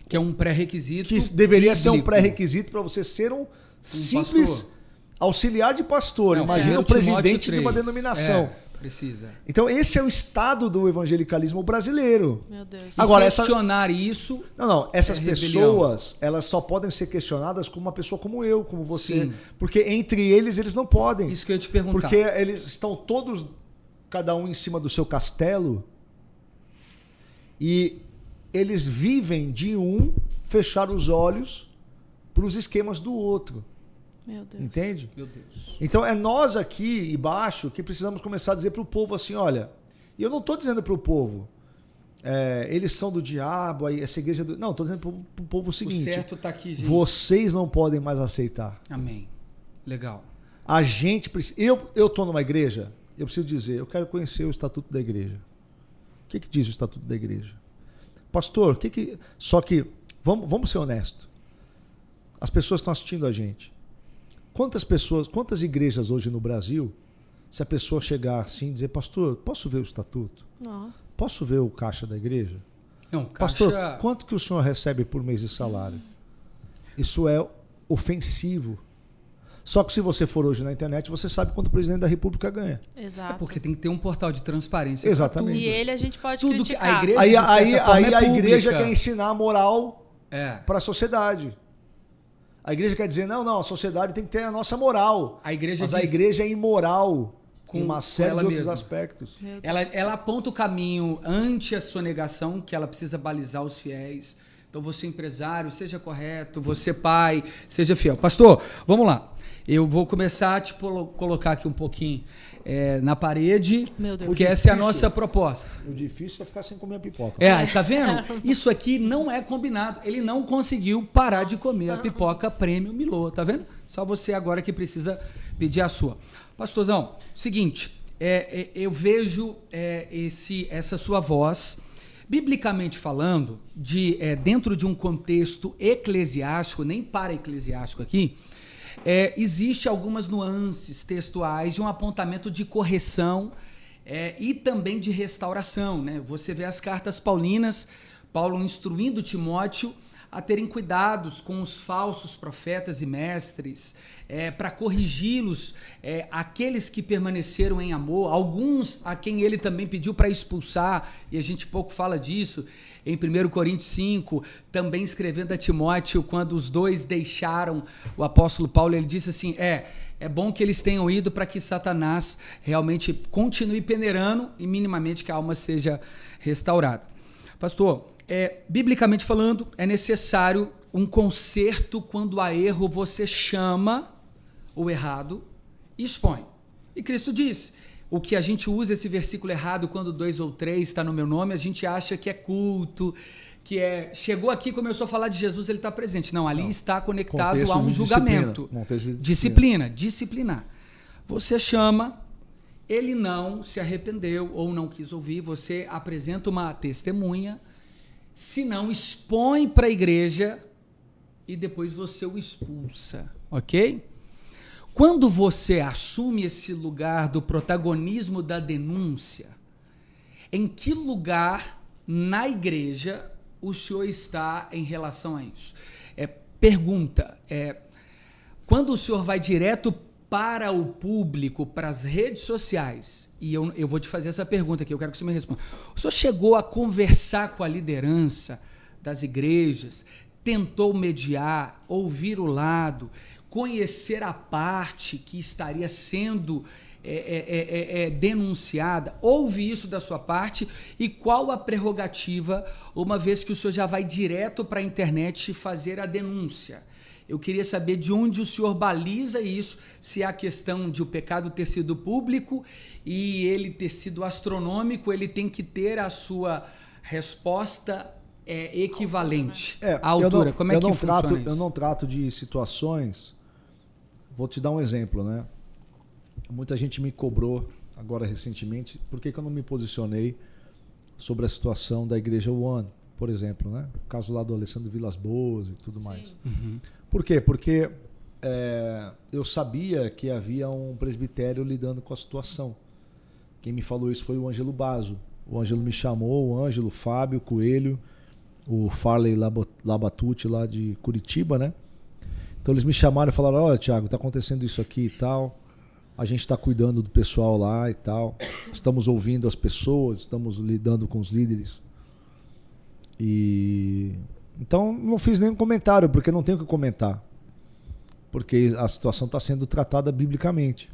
Que é um pré-requisito. Que deveria ser um pré-requisito para você ser um simples pastor. Auxiliar de pastor. Não, imagina o presidente de uma denominação. Precisa. Então, esse é o estado do evangelicalismo brasileiro. Meu Deus. Agora, questionar isso. Não. Essas pessoas, elas só podem ser questionadas como uma pessoa como eu, como você. Sim. Porque entre eles não podem. Isso que eu ia te perguntar. Porque eles estão todos, cada um em cima do seu castelo. E eles vivem de fechar os olhos para os esquemas do outro. Meu Deus. Entende? Meu Deus. Então é nós aqui embaixo que precisamos começar a dizer para o povo assim, olha, e eu não estou dizendo para o povo, eles são do diabo, essa igreja... Não, estou dizendo para o povo o seguinte, o certo tá aqui, gente. Vocês não podem mais aceitar. Amém. Legal. A gente precisa... Eu estou numa igreja, eu preciso dizer, eu quero conhecer o estatuto da igreja. O que diz o estatuto da igreja? Pastor, Só que, vamos ser honestos. As pessoas estão assistindo a gente. Quantas igrejas hoje no Brasil, se a pessoa chegar assim e dizer, pastor, posso ver o estatuto? Não. Posso ver o caixa da igreja? Não, Pastor, quanto que o senhor recebe por mês de salário? Isso é ofensivo. Só que se você for hoje na internet, você sabe quanto o presidente da República ganha. Exato. Porque tem que ter um portal de transparência. Exatamente. E ele a gente pode tudo criticar. Que a igreja, aí a igreja pública. quer ensinar a moral para a sociedade. A igreja quer dizer, não, a sociedade tem que ter a nossa moral. A igreja Mas a igreja é imoral em uma série de outros mesma. aspectos. Ela aponta o caminho ante a sonegação, que ela precisa balizar os fiéis. Então você empresário, seja correto, você pai, seja fiel. Pastor, vamos lá. Eu vou começar a te colocar aqui um pouquinho na parede, Meu Deus. porque essa é a nossa proposta. O difícil é ficar sem comer a pipoca. Tá vendo? Isso aqui não é combinado. Ele não conseguiu parar de comer a pipoca Prêmio Milô, tá vendo? Só você agora que precisa pedir a sua. Pastorzão, seguinte, eu vejo essa sua voz, biblicamente falando, dentro de um contexto eclesiástico, nem para-eclesiástico aqui, existe algumas nuances textuais de um apontamento de correção e também de restauração, né? Você vê as cartas paulinas, Paulo instruindo Timóteo a terem cuidados com os falsos profetas e mestres, para corrigi-los, aqueles que permaneceram em amor, alguns a quem ele também pediu para expulsar, e a gente pouco fala disso, em 1 Coríntios 5, também escrevendo a Timóteo, quando os dois deixaram o apóstolo Paulo, ele disse assim, é bom que eles tenham ido para que Satanás realmente continue peneirando e minimamente que a alma seja restaurada. Pastor, biblicamente falando, é necessário um conserto quando há erro, você chama o errado e expõe. E Cristo diz, o que a gente usa esse versículo errado quando 2 ou 3 está no meu nome, a gente acha que é culto, chegou aqui, começou a falar de Jesus, ele está presente. Não, ali está conectado a um julgamento. Disciplinar. Você chama, ele não se arrependeu ou não quis ouvir, você apresenta uma testemunha, se não, expõe para a igreja e depois você o expulsa, ok? Quando você assume esse lugar do protagonismo da denúncia, em que lugar na igreja o senhor está em relação a isso? Pergunta, quando o senhor vai direto para o público, para as redes sociais, e eu vou te fazer essa pergunta aqui, eu quero que você me responda. O senhor chegou a conversar com a liderança das igrejas, tentou mediar, ouvir o lado, conhecer a parte que estaria sendo denunciada? Houve isso da sua parte? E qual a prerrogativa, uma vez que o senhor já vai direto para a internet fazer a denúncia? Eu queria saber de onde o senhor baliza isso, se é a questão de o pecado ter sido público e ele ter sido astronômico, ele tem que ter a sua resposta equivalente à altura. Como é que funciona isso? Eu não trato de situações... Vou te dar um exemplo, né? Muita gente me cobrou agora recentemente por que eu não me posicionei sobre a situação da Igreja One, por exemplo, né? O caso lá do Alessandro Vilas Boas e tudo mais. Uhum. Por quê? Porque eu sabia que havia um presbitério lidando com a situação. Quem me falou isso foi o Ângelo Basso. O Ângelo me chamou, o Ângelo, o Fábio Coelho, o Farley Labatucci lá de Curitiba, né? Então eles me chamaram e falaram, olha, Thiago, está acontecendo isso aqui e tal, a gente está cuidando do pessoal lá e tal, estamos ouvindo as pessoas, estamos lidando com os líderes. Então não fiz nenhum comentário, porque não tenho o que comentar, porque a situação está sendo tratada biblicamente.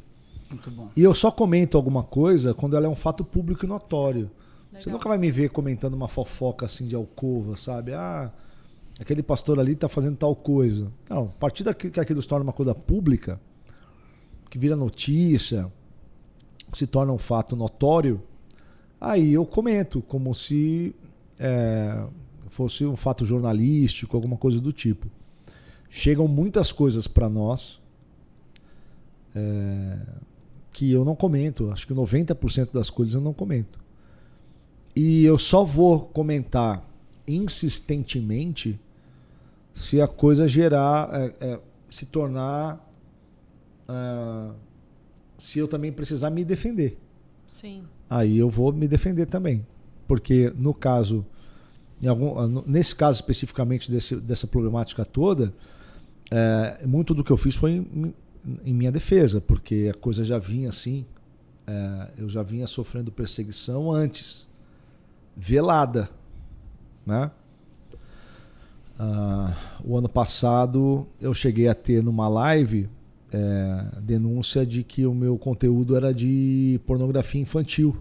Muito bom. E eu só comento alguma coisa quando ela é um fato público e notório. Legal. Você nunca vai me ver comentando uma fofoca assim de alcova, sabe? aquele pastor ali está fazendo tal coisa. Não, a partir que aquilo se torna uma coisa pública, que vira notícia, se torna um fato notório, aí eu comento como se fosse um fato jornalístico, alguma coisa do tipo. Chegam muitas coisas para nós que eu não comento. Acho que 90% das coisas eu não comento. E eu só vou comentar insistentemente se a coisa gerar, se tornar, se eu também precisar me defender. Sim. Aí eu vou me defender também. Porque no caso, nesse caso especificamente dessa problemática toda, muito do que eu fiz foi em minha defesa, porque a coisa já vinha assim, eu já vinha sofrendo perseguição antes, velada, né? O ano passado eu cheguei a ter numa live denúncia de que o meu conteúdo era de pornografia infantil.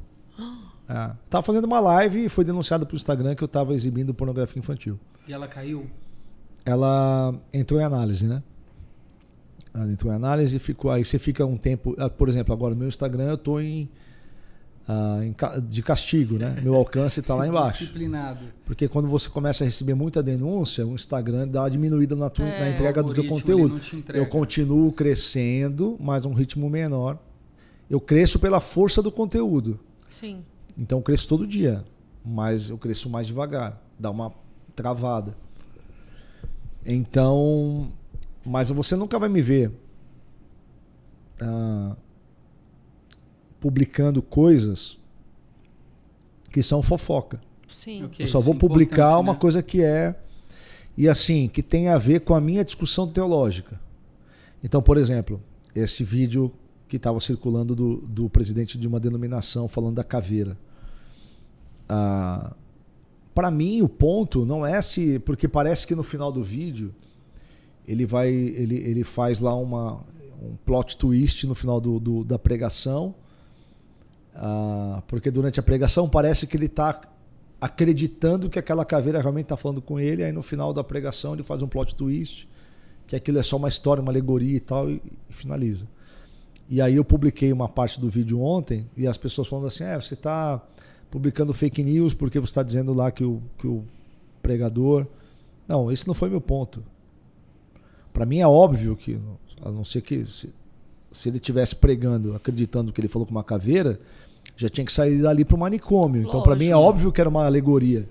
Tava fazendo uma live e foi denunciado pro Instagram que eu tava exibindo pornografia infantil. E ela caiu? Ela entrou em análise, né? Ela entrou em análise e ficou. Aí você fica um tempo. Por exemplo, agora no meu Instagram eu tô de castigo, né? Meu alcance está lá embaixo. Disciplinado. Porque quando você começa a receber muita denúncia, o Instagram dá uma diminuída na entrega do teu conteúdo. Eu continuo crescendo, mas um ritmo menor. Eu cresço pela força do conteúdo. Sim. Então eu cresço todo dia, mas eu cresço mais devagar. Dá uma travada. Então, mas você nunca vai me ver publicando coisas que são fofoca. Sim. Okay, eu só vou publicar uma coisa que e assim, que tem a ver com a minha discussão teológica. Então, por exemplo, esse vídeo que estava circulando do presidente de uma denominação falando da caveira. Para mim, o ponto não é porque parece que no final do vídeo ele faz lá um plot twist no final da pregação, porque durante a pregação parece que ele está acreditando que aquela caveira realmente está falando com ele, aí no final da pregação ele faz um plot twist, que aquilo é só uma história, uma alegoria e tal, e finaliza. E aí eu publiquei uma parte do vídeo ontem e as pessoas falando assim, você está publicando fake news porque você está dizendo lá que o pregador... Não, esse não foi meu ponto. Para mim é óbvio que, a não ser que se ele estivesse pregando, acreditando que ele falou com uma caveira, já tinha que sair dali para o manicômio. Então para mim é óbvio que era uma alegoria.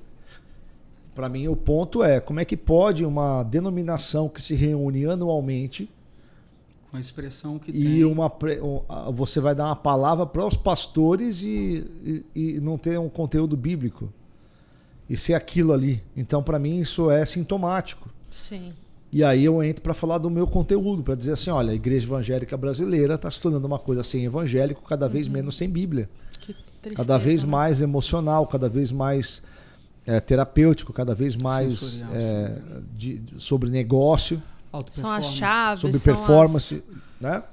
Para mim o ponto é como é que pode uma denominação que se reúne anualmente... Com a expressão que e tem. Você vai dar uma palavra para os pastores e não ter um conteúdo bíblico. E ser aquilo ali. Então, para mim, isso é sintomático. Sim. E aí eu entro para falar do meu conteúdo, para dizer assim, olha, a igreja evangélica brasileira está se tornando uma coisa sem evangélico, cada vez menos sem Bíblia. Que tristeza, cada vez né? mais emocional, cada vez mais terapêutico, cada vez mais sobre negócio. São as chaves. Sobre performance, né?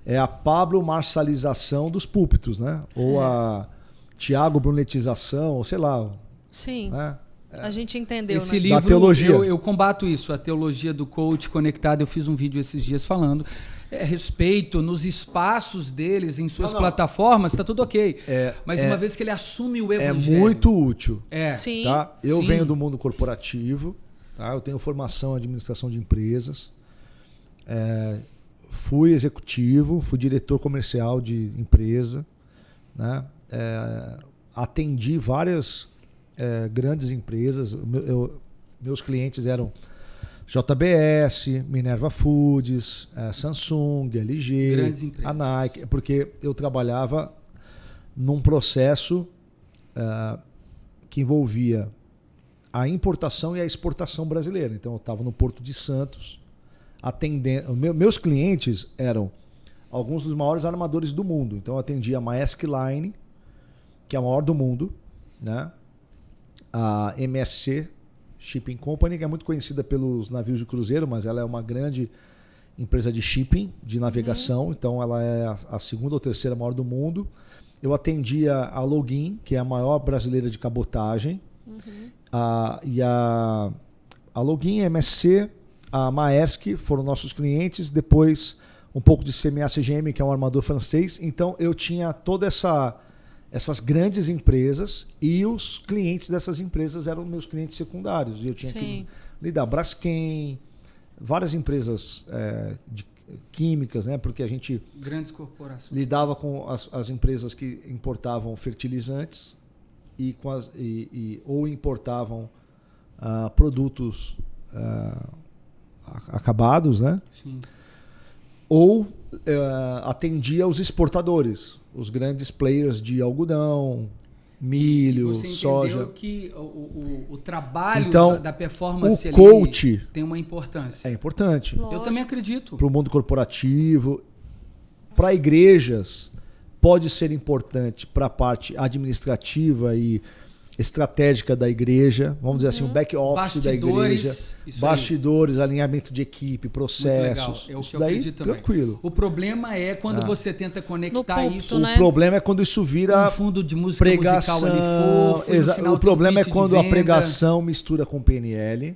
É a Pablo Marçalização dos púlpitos, né? Ou a Tiago Brunetização, ou sei lá. Sim. Né? A gente entendeu, esse né? livro, da teologia. Eu combato isso, a teologia do coach conectado. Eu fiz um vídeo esses dias falando. Respeito nos espaços deles, em suas plataformas, está tudo ok. Mas uma vez que ele assume o evangelho... É muito útil. Sim. Tá? Eu venho do mundo corporativo. Tá? Eu tenho formação em administração de empresas, fui executivo, fui diretor comercial de empresa, né? Atendi várias grandes empresas. Meus clientes eram JBS, Minerva Foods, Samsung, LG, a Nike, porque eu trabalhava num processo que envolvia a importação e a exportação brasileira. Então eu estava no Porto de Santos atendendo. Meus clientes eram alguns dos maiores armadores do mundo. Então eu atendia a Maersk Line, que é a maior do mundo, né? A MSC Shipping Company, que é muito conhecida pelos navios de cruzeiro, mas ela é uma grande empresa de shipping, de navegação. Então ela é a segunda ou terceira maior do mundo. Eu atendia a Login, que é a maior brasileira de cabotagem. E a a Login, a MSC, a Maersk foram nossos clientes, depois um pouco de CMA CGM, que é um armador francês. Então eu tinha todas essas grandes empresas e os clientes dessas empresas eram meus clientes secundários. E eu tinha que lidar Braskem, várias empresas químicas, né? Porque a gente grandes corporações lidava com as empresas que importavam fertilizantes ou importavam produtos acabados, né? Sim. Ou atendia os exportadores, os grandes players de algodão, milho, você soja. Entendeu que o trabalho então, da performance o coach tem uma importância. É importante. Lógico. Eu também acredito. Para o mundo corporativo, para igrejas, pode ser importante para a parte administrativa e estratégica da igreja, vamos dizer assim, o back office da igreja, bastidores, alinhamento de equipe, processos. É o que isso eu daí, acredito também. tranquilo. O problema é quando você tenta conectar púlpito, isso. né? O problema é quando isso vira um fundo de música pregação. musical ali fofo. No final O problema é tem um pitch quando de a venda. pregação mistura com PNL.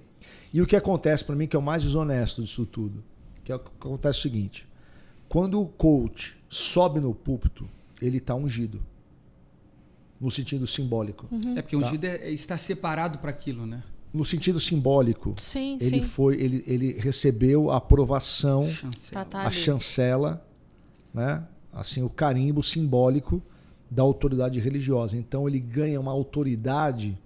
E o que acontece para mim, que é o mais desonesto disso tudo, que acontece o seguinte: quando o coach sobe no púlpito, ele está ungido. No sentido simbólico. É porque ungido está separado para aquilo, né? No sentido simbólico, Sim, ele recebeu a aprovação, Chancela. a chancela, né? Assim, o carimbo simbólico da autoridade religiosa. Então ele ganha uma autoridade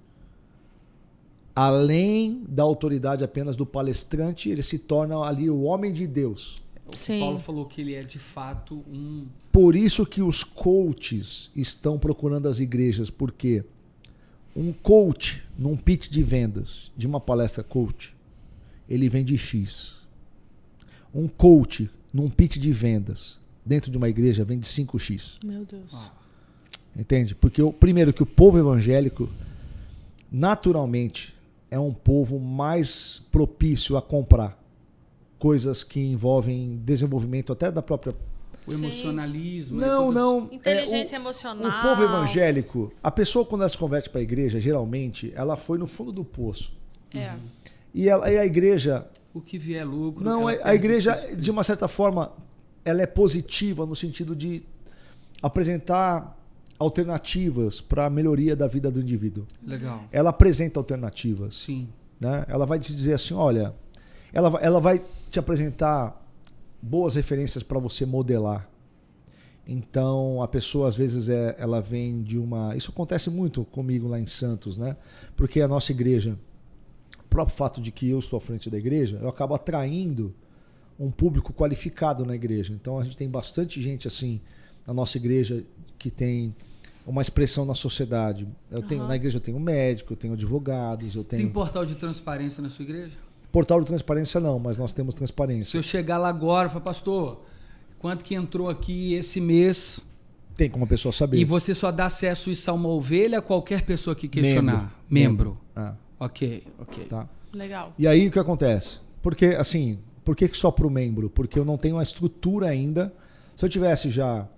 além da autoridade apenas do palestrante, ele se torna ali o homem de Deus. O Paulo falou que ele é de fato um... Por isso que os coaches estão procurando as igrejas, porque um coach num pitch de vendas de uma palestra coach, ele vende X. Um coach num pitch de vendas dentro de uma igreja vende 5X. Meu Deus. Entende? Porque primeiro que o povo evangélico naturalmente é um povo mais propício a comprar coisas que envolvem desenvolvimento até da própria... O emocionalismo. Não. Inteligência emocional. O povo evangélico, a pessoa quando ela se converte para a igreja, geralmente, ela foi no fundo do poço. E a igreja... O que vier lucro... Não, a igreja, de uma certa forma, ela é positiva no sentido de apresentar alternativas para a melhoria da vida do indivíduo. Legal. Ela apresenta alternativas. Sim. Né? Ela vai te dizer assim, olha... Ela vai te apresentar boas referências para você modelar. Então, a pessoa, às vezes, ela vem de uma... Isso acontece muito comigo lá em Santos, né? Porque a nossa igreja, o próprio fato de que eu estou à frente da igreja, eu acabo atraindo um público qualificado na igreja. Então, a gente tem bastante gente, assim, na nossa igreja que tem uma expressão na sociedade. Na igreja eu tenho médico, eu tenho advogados, eu tenho... Tem portal de transparência na sua igreja? Portal de transparência não, mas nós temos transparência. Se eu chegar lá agora e falar, pastor, quanto que entrou aqui esse mês? Tem como a pessoa saber. E você só dá acesso isso a uma ovelha a qualquer pessoa que questionar? Membro. Ok. Tá. Legal. E aí o que acontece? Porque, assim, por que só para o membro? Porque eu não tenho uma estrutura ainda. Se eu tivesse já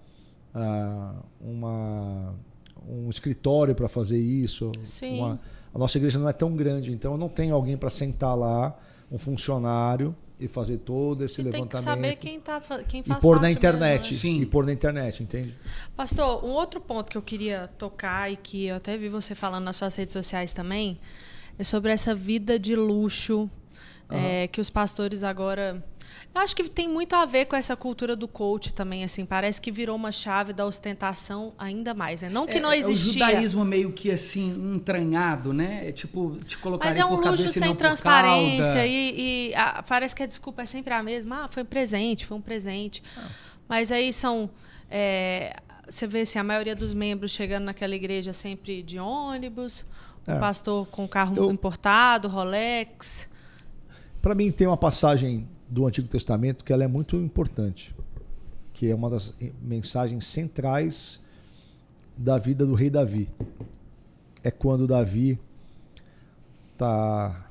um escritório para fazer isso, a nossa igreja não é tão grande, então eu não tenho alguém para sentar lá, um funcionário, e fazer todo esse levantamento. Tem que saber quem faz e pôr parte na internet. mesmo, né? E pôr na internet, entende? Pastor, um outro ponto que eu queria tocar e que eu até vi você falando nas suas redes sociais também é sobre essa vida de luxo que os pastores agora... Eu acho que tem muito a ver com essa cultura do coach também, assim, parece que virou uma chave da ostentação ainda mais, né? Não que não existia. O judaísmo meio que assim entranhado, né? É tipo te colocar por cabeça e não por cauda. Mas é um luxo sem transparência e parece que a desculpa é sempre a mesma. Foi um presente. Mas aí são... você vê assim, a maioria dos membros chegando naquela igreja sempre de ônibus, o pastor com carro importado, Rolex. Para mim tem uma passagem do Antigo Testamento que ela é muito importante, que é uma das mensagens centrais da vida do rei Davi. É quando Davi está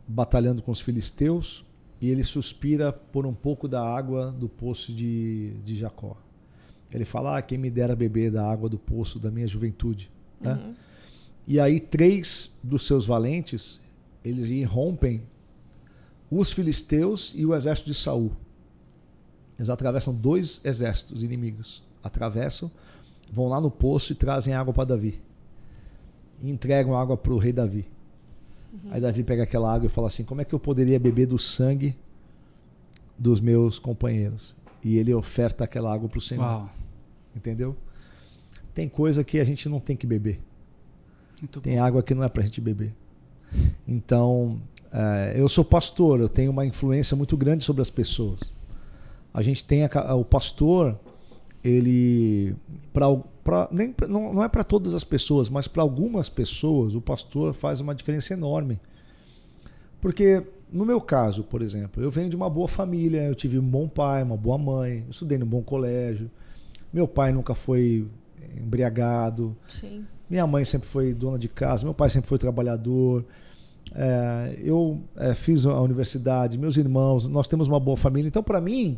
batalhando com os filisteus e ele suspira por um pouco da água do poço de Jacó. Ele fala, quem me dera beber da água do poço da minha juventude. Né? E aí 3 dos seus valentes eles irrompem os filisteus e o exército de Saul. Eles atravessam 2 exércitos inimigos. Atravessam, vão lá no poço e trazem água para Davi. E entregam água para o rei Davi. Aí Davi pega aquela água e fala assim: como é que eu poderia beber do sangue dos meus companheiros? E ele oferta aquela água para o Senhor. Uau. Entendeu? Tem coisa que a gente não tem que beber. Tem água que não é para a gente beber. Então, eu sou pastor, eu tenho uma influência muito grande sobre as pessoas. A gente tem o pastor, ele não é para todas as pessoas, mas para algumas pessoas o pastor faz uma diferença enorme. Porque no meu caso, por exemplo, eu venho de uma boa família, eu tive um bom pai, uma boa mãe, eu estudei num bom colégio, meu pai nunca foi embriagado, sim. Minha mãe sempre foi dona de casa, meu pai sempre foi trabalhador, eu fiz a universidade, meus irmãos, nós temos uma boa família. Então, para mim,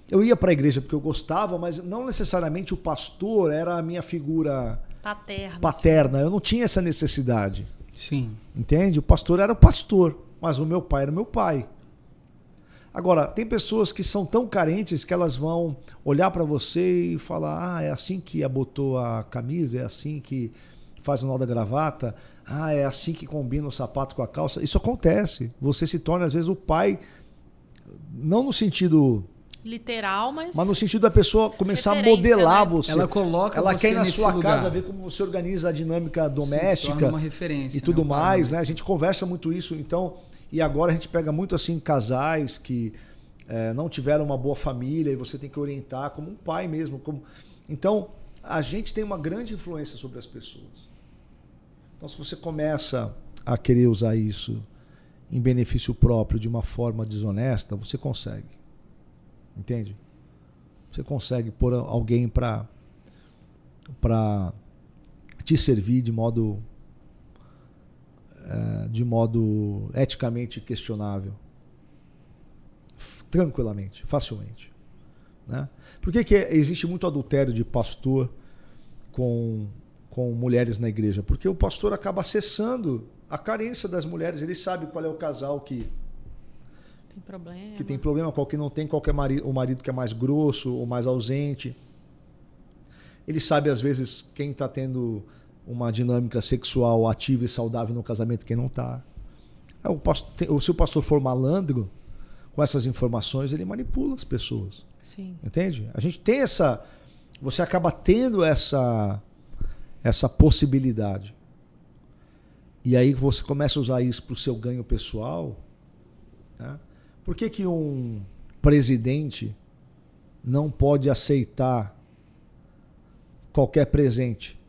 eu ia para a igreja porque eu gostava, mas não necessariamente o pastor era a minha figura paterna. Eu não tinha essa necessidade. Sim. Entende? O pastor era o pastor, mas o meu pai era o meu pai. Agora, tem pessoas que são tão carentes que elas vão olhar para você e falar: é assim que abotou a camisa, é assim que faz o nó da gravata, é assim que combina o sapato com a calça. Isso acontece. Você se torna, às vezes, o pai, não no sentido literal, mas no sentido da pessoa começar a modelar, né? Você. Ela quer ir na sua casa ver como você organiza a dinâmica doméstica. Uma referência, e tudo mais, né? A gente conversa muito isso, então, e agora a gente pega muito assim casais que não tiveram uma boa família e você tem que orientar como um pai mesmo. Então, a gente tem uma grande influência sobre as pessoas. Então, se você começa a querer usar isso em benefício próprio de uma forma desonesta, você consegue. Entende? Você consegue pôr alguém para te servir de modo eticamente questionável. Tranquilamente, facilmente. Né? Por que existe muito adultério de pastor com mulheres na igreja? Porque o pastor acaba acessando a carência das mulheres. Ele sabe qual é o casal que tem problema, qual que não tem, qual que é o marido que é mais grosso ou mais ausente. Ele sabe, às vezes, quem está tendo uma dinâmica sexual ativa e saudável no casamento e quem não está. Se o pastor for malandro, com essas informações, ele manipula as pessoas. Sim. Entende? A gente tem você acaba tendo essa possibilidade. E aí você começa a usar isso para o seu ganho pessoal. Né? Por que um presidente não pode aceitar qualquer presente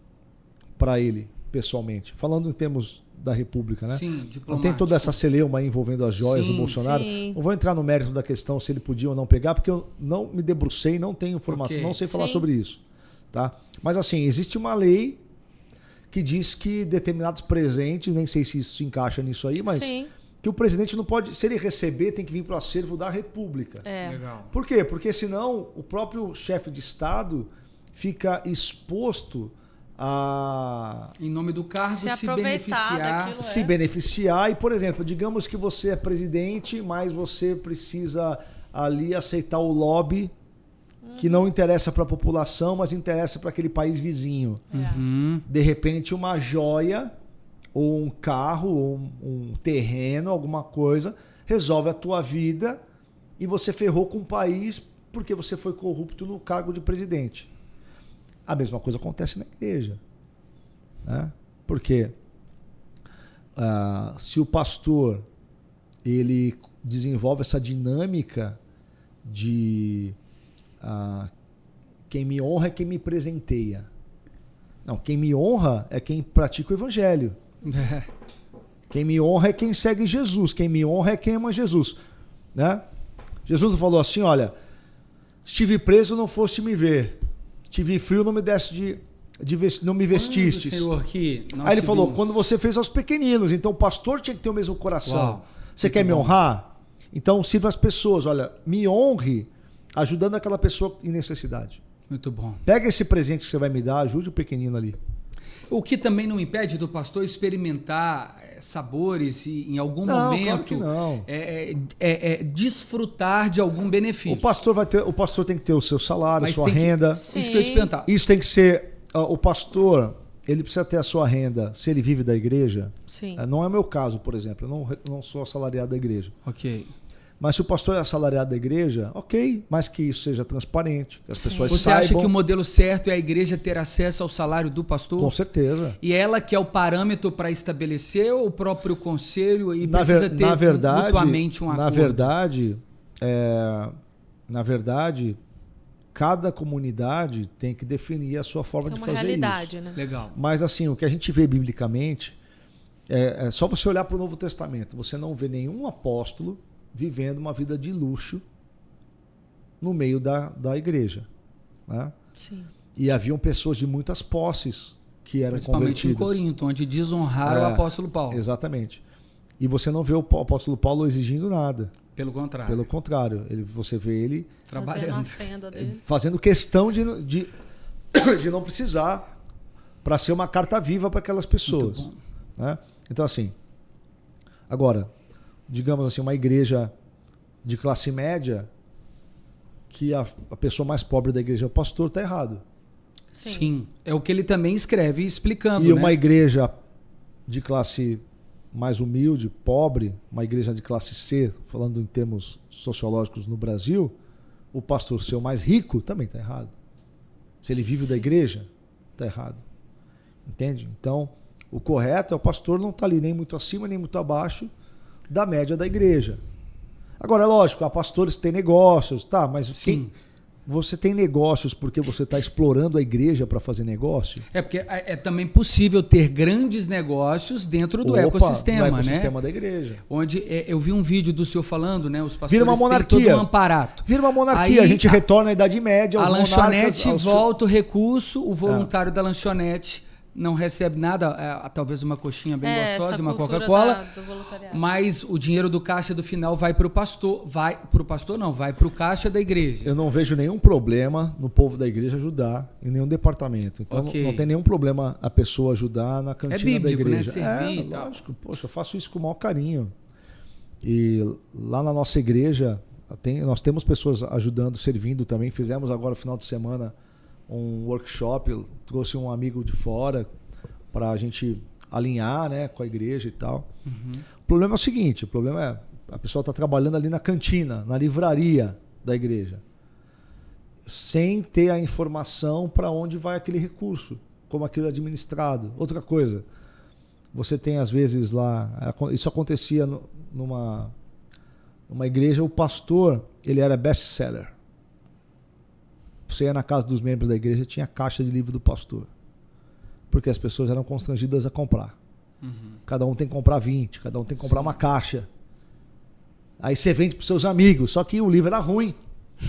para ele, pessoalmente? Falando em termos da República, né? Sim, não tem toda essa celeuma aí envolvendo as joias do Bolsonaro. Sim. Não vou entrar no mérito da questão se ele podia ou não pegar, porque eu não me debrucei, não tenho informação, não sei falar sobre isso. Tá? Mas assim, existe uma lei que diz que determinados presentes, nem sei se isso se encaixa nisso aí, mas que o presidente não pode, se ele receber, tem que vir para o acervo da República. Legal. Por quê? Porque senão o próprio chefe de Estado fica exposto a... Em nome do cargo, se beneficiar. E, por exemplo, digamos que você é presidente, mas você precisa ali aceitar o lobby que não interessa para a população, mas interessa para aquele país vizinho. De repente, uma joia, ou um carro, ou um terreno, alguma coisa, resolve a tua vida e você ferrou com o país porque você foi corrupto no cargo de presidente. A mesma coisa acontece na igreja. Né? Porque se o pastor ele desenvolve essa dinâmica de quem me honra é quem me presenteia. Não, quem me honra é quem pratica o evangelho. Quem me honra é quem segue Jesus. Quem me honra é quem ama Jesus. Né? Jesus falou assim: olha, estive preso, não foste me ver. Estive frio, não me deste não me vestistes. Senhor, aí ele falou: quando você fez aos pequeninos. Então o pastor tinha que ter o mesmo coração. Uau, você quer me honrar? Então sirva as pessoas. Olha, me honre ajudando aquela pessoa em necessidade. Muito bom. Pega esse presente que você vai me dar, ajude o pequenino ali. O que também não impede do pastor experimentar sabores e em algum momento claro que não. Desfrutar de algum benefício. O pastor tem que ter o seu salário, a sua renda. Isso que eu ia te perguntar. Isso tem que ser... O pastor, ele precisa ter a sua renda, se ele vive da igreja. Sim. Não é o meu caso, por exemplo. Eu não sou assalariado da igreja. Ok. Mas se o pastor é assalariado da igreja, ok, mas que isso seja transparente, que as pessoas Você saibam. acha que o modelo certo é a igreja ter acesso ao salário do pastor? Com certeza. E ela que é o parâmetro para estabelecer ou o próprio conselho e precisa ter mutuamente um acordo? Na verdade, cada comunidade tem que definir a sua forma de fazer realidade, isso. Né? Legal. Mas assim, o que a gente vê biblicamente, é só você olhar para o Novo Testamento, você não vê nenhum apóstolo vivendo uma vida de luxo no meio da igreja. Né? Sim. E haviam pessoas de muitas posses que eram principalmente convertidas. Em Corinto, onde desonraram o apóstolo Paulo. Exatamente. E você não vê o apóstolo Paulo exigindo nada. Pelo contrário. Pelo contrário. Você vê ele trabalhando, fazendo questão de não precisar para ser uma carta viva para aquelas pessoas. Né? Então, assim, agora, digamos assim, uma igreja de classe média, que a pessoa mais pobre da igreja é o pastor, está errado. Sim. É o que ele também escreve explicando. E uma igreja de classe mais humilde, pobre, uma igreja de classe C, falando em termos sociológicos no Brasil, o pastor ser o mais rico também está errado. Se ele vive da igreja, está errado. Entende? Então, o correto é o pastor não estar ali nem muito acima, nem muito abaixo da média da igreja. Agora, é lógico, há pastores que têm negócios, tá, mas você tem negócios porque você está explorando a igreja para fazer negócio? É porque é também possível ter grandes negócios dentro do ecossistema, do ecossistema da igreja. Onde eu vi um vídeo do senhor falando, né? Os pastores vira uma monarquia. têm todo um aparato. Vira uma monarquia. Aí, a gente retorna à Idade Média, a lanchonete volta o recurso, o voluntário da lanchonete não recebe nada, talvez uma coxinha bem gostosa, uma Coca-Cola, mas o dinheiro do caixa do final vai para o pastor, vai para o caixa da igreja. Eu não vejo nenhum problema no povo da igreja ajudar em nenhum departamento. Então não tem nenhum problema a pessoa ajudar na cantina da igreja. Né? Servir e tal. Lógico, poxa, eu faço isso com o maior carinho. E lá na nossa igreja nós temos pessoas ajudando, servindo também. Fizemos agora no final de semana um workshop, trouxe um amigo de fora para a gente alinhar, né, com a igreja e tal. Uhum. O problema é o seguinte, a pessoa está trabalhando ali na cantina, na livraria da igreja, sem ter a informação para onde vai aquele recurso, como aquilo é administrado. Outra coisa, você tem às vezes lá, isso acontecia numa igreja, o pastor, ele era best-seller. Você ia na casa dos membros da igreja, tinha caixa de livro do pastor. Porque as pessoas eram constrangidas a comprar. Uhum. Cada um tem que comprar 20, cada um tem que comprar uma caixa. Aí você vende para os seus amigos, só que o livro era ruim.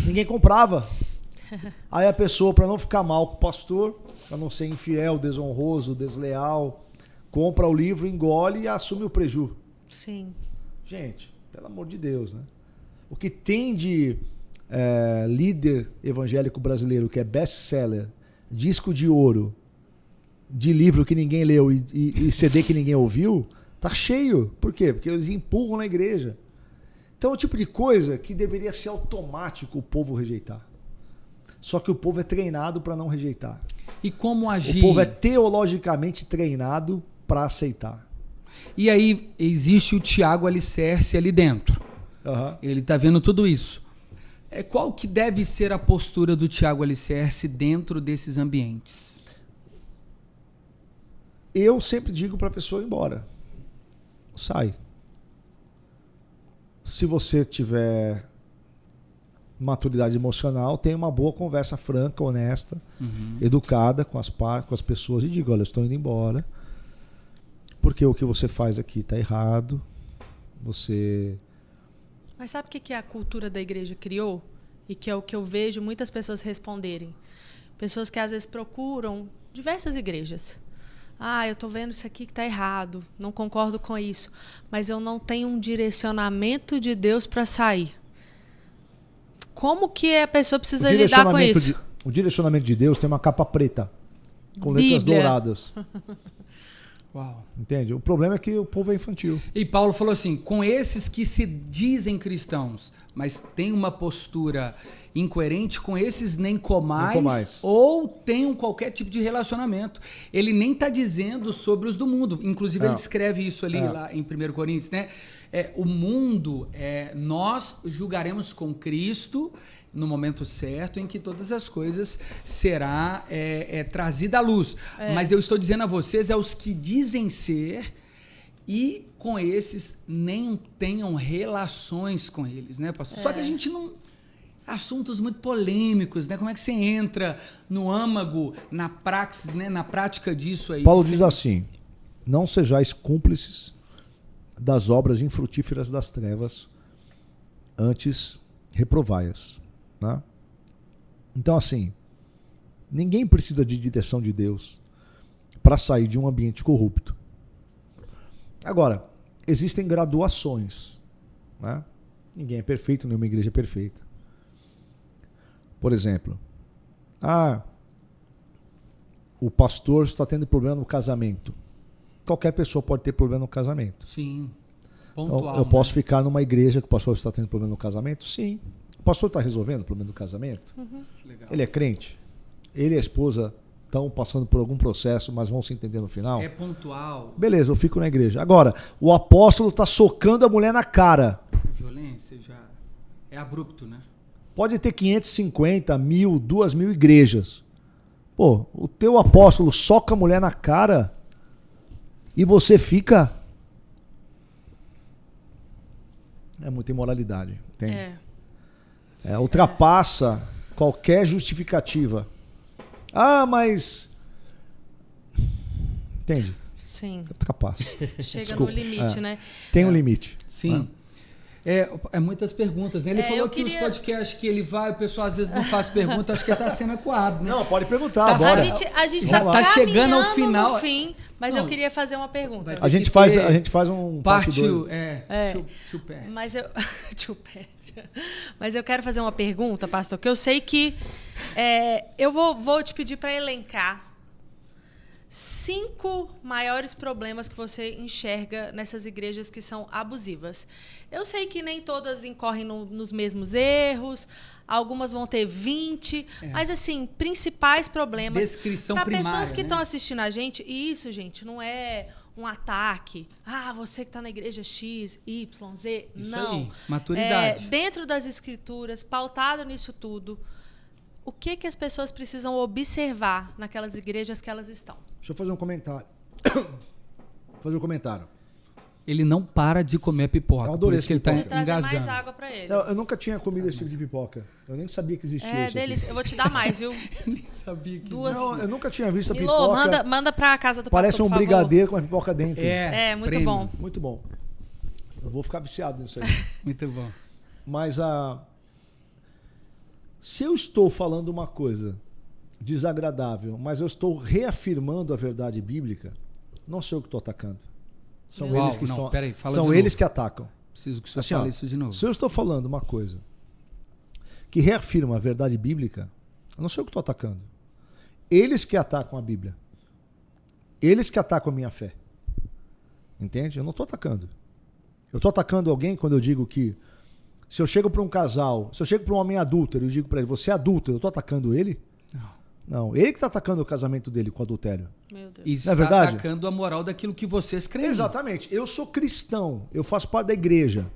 Ninguém comprava. Aí a pessoa, para não ficar mal com o pastor, para não ser infiel, desonroso, desleal, compra o livro, engole e assume o preju. Sim. Gente, pelo amor de Deus, né? O que tem de líder evangélico brasileiro que é best-seller, disco de ouro, de livro que ninguém leu e CD que ninguém ouviu, tá cheio. Por quê? Porque eles empurram na igreja. Então é o tipo de coisa que deveria ser automático o povo rejeitar. Só que o povo é treinado para não rejeitar. E como agir? O povo é teologicamente treinado para aceitar. E aí existe o Tiago Alicerce ali dentro. Uhum. Ele está vendo tudo isso. Qual que deve ser a postura do Tiago Alicerce dentro desses ambientes? Eu sempre digo para a pessoa ir embora. Sai. Se você tiver maturidade emocional, tenha uma boa conversa franca, honesta, educada com as pessoas e diga, olha, eu estou indo embora porque o que você faz aqui está errado. Mas sabe o que a cultura da igreja criou? E que é o que eu vejo muitas pessoas responderem. Pessoas que às vezes procuram diversas igrejas. Eu estou vendo isso aqui que está errado, não concordo com isso, mas eu não tenho um direcionamento de Deus para sair. Como que a pessoa precisa lidar com isso? O direcionamento de Deus tem uma capa preta, com letras douradas. Uau. Entende? O problema é que o povo é infantil. E Paulo falou assim, com esses que se dizem cristãos, mas têm uma postura incoerente, com esses nem comais ou tenham qualquer tipo de relacionamento. Ele nem está dizendo sobre os do mundo. Inclusive, ele escreve isso ali lá em 1 Coríntios, né? O mundo, nós julgaremos com Cristo no momento certo em que todas as coisas será trazida à luz. Mas eu estou dizendo a vocês, os que dizem ser e com esses nem tenham relações com eles, né, pastor? Só que a gente não... Assuntos muito polêmicos, né? Como é que você entra no âmago, na praxis, né? Na prática disso aí? Paulo diz assim, não sejais cúmplices das obras infrutíferas das trevas, antes reprovai-as. Né? Então, assim, ninguém precisa de direção de Deus para sair de um ambiente corrupto. Agora, existem graduações. Né? Ninguém é perfeito, nenhuma igreja é perfeita. Por exemplo, o pastor está tendo problema no casamento. Qualquer pessoa pode ter problema no casamento. Sim. Pontual, então, eu posso ficar numa igreja que o pastor está tendo problema no casamento? Sim. O pastor está resolvendo o problema do casamento? Legal. Ele é crente? Ele e a esposa estão passando por algum processo, mas vão se entender no final? É pontual. Beleza, eu fico na igreja. Agora, o apóstolo está socando a mulher na cara. Violência já é abrupto, né? Pode ter 550, 1.000, 2.000 igrejas. Pô, o teu apóstolo soca a mulher na cara e você fica... É muita imoralidade, entende? Ultrapassa qualquer justificativa. Mas... Entende? Sim. Ultrapassa. Chega Desculpa. no limite, né? Tem um limite. Sim. Muitas perguntas, né? Ele falou que os podcasts que ele vai, o pessoal às vezes não faz pergunta, acho que está sendo acuado, né? Não, pode perguntar. Bora. A gente tá chegando ao final. No fim, mas eu queria fazer uma pergunta. A gente faz um parte 2. Mas eu quero fazer uma pergunta, pastor, que eu sei que eu vou te pedir para elencar 5 maiores problemas que você enxerga nessas igrejas que são abusivas. Eu sei que nem todas incorrem nos mesmos erros, algumas vão ter 20, mas assim, principais problemas. Descrição para primária, pessoas que estão né? assistindo a gente, e isso, gente, não é um ataque. Você que está na igreja X, Y, Z. Isso não. aí, maturidade. Dentro das escrituras, pautado nisso tudo, o que as pessoas precisam observar naquelas igrejas que elas estão? Deixa eu fazer um comentário. Ele não para de comer pipoca. Eu adorei por isso que ele está engasgando. mais água para ele. Eu nunca tinha comido esse tipo de pipoca. Eu nem sabia que existia isso. Delícia. Eu vou te dar mais, viu? Eu nem sabia que Duas. Não, eu nunca tinha visto a Milô, pipoca. manda para a casa do Parece pastor, um brigadeiro com uma pipoca dentro. Muito prêmio. bom. Muito bom. Eu vou ficar viciado nisso aí. Muito bom. Mas se eu estou falando uma coisa desagradável, mas eu estou reafirmando a verdade bíblica, não sou eu que estou atacando. São eles que estão. São eles que atacam. Preciso que o senhor fale isso de novo. Se eu estou falando uma coisa que reafirma a verdade bíblica, eu não sou eu que estou atacando. Eles que atacam a Bíblia. Eles que atacam a minha fé. Entende? Eu não estou atacando. Eu estou atacando alguém quando eu digo que se eu chego para um casal, se eu chego para um homem adúltero e eu digo para ele, você é adúltero, eu estou atacando ele? Não, ele que está atacando o casamento dele com adultério. Meu Deus. E não é está verdade? atacando a moral daquilo que vocês creem. Exatamente. Eu sou cristão, eu faço parte da igreja.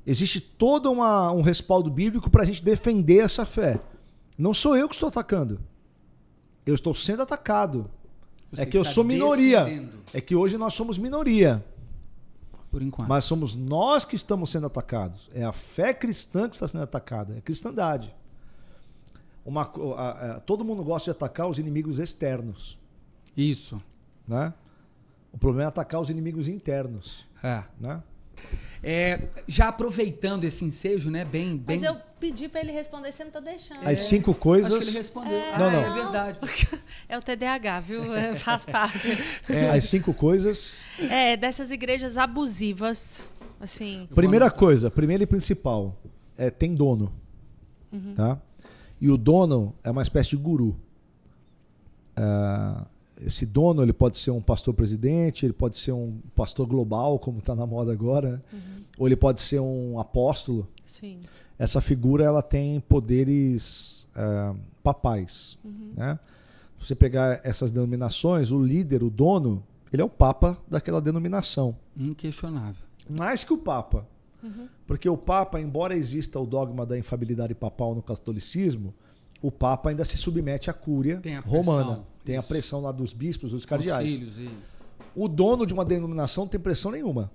Existe todo um respaldo bíblico para a gente defender essa fé. Não sou eu que estou atacando. Eu estou sendo atacado. Você é que eu está sou minoria. defendendo. É que hoje nós somos minoria. Por enquanto. Mas somos nós que estamos sendo atacados. É a fé cristã que está sendo atacada. É a cristandade. Todo mundo gosta de atacar os inimigos externos. Isso. Né? O problema é atacar os inimigos internos. Né? Já aproveitando esse ensejo, né? Mas eu pedi para ele responder, você não está deixando. As 5 coisas... Acho que ele respondeu. Não. É verdade. É o TDAH, viu? Faz parte. As 5 coisas... Dessas igrejas abusivas, assim... Primeira e principal, tem dono. Tá? E o dono é uma espécie de guru. esse dono, ele pode ser um pastor presidente, ele pode ser um pastor global, como está na moda agora, ou ele pode ser um apóstolo. Sim. Essa figura ela tem poderes papais. Né? Se você pegar essas denominações, o líder, o dono, ele é o papa daquela denominação. Inquestionável. Mais que o papa. Porque o papa, embora exista o dogma da infabilidade papal no catolicismo, o papa ainda se submete à cúria romana. Tem a pressão lá dos bispos, dos cardeais. O dono de uma denominação não tem pressão nenhuma.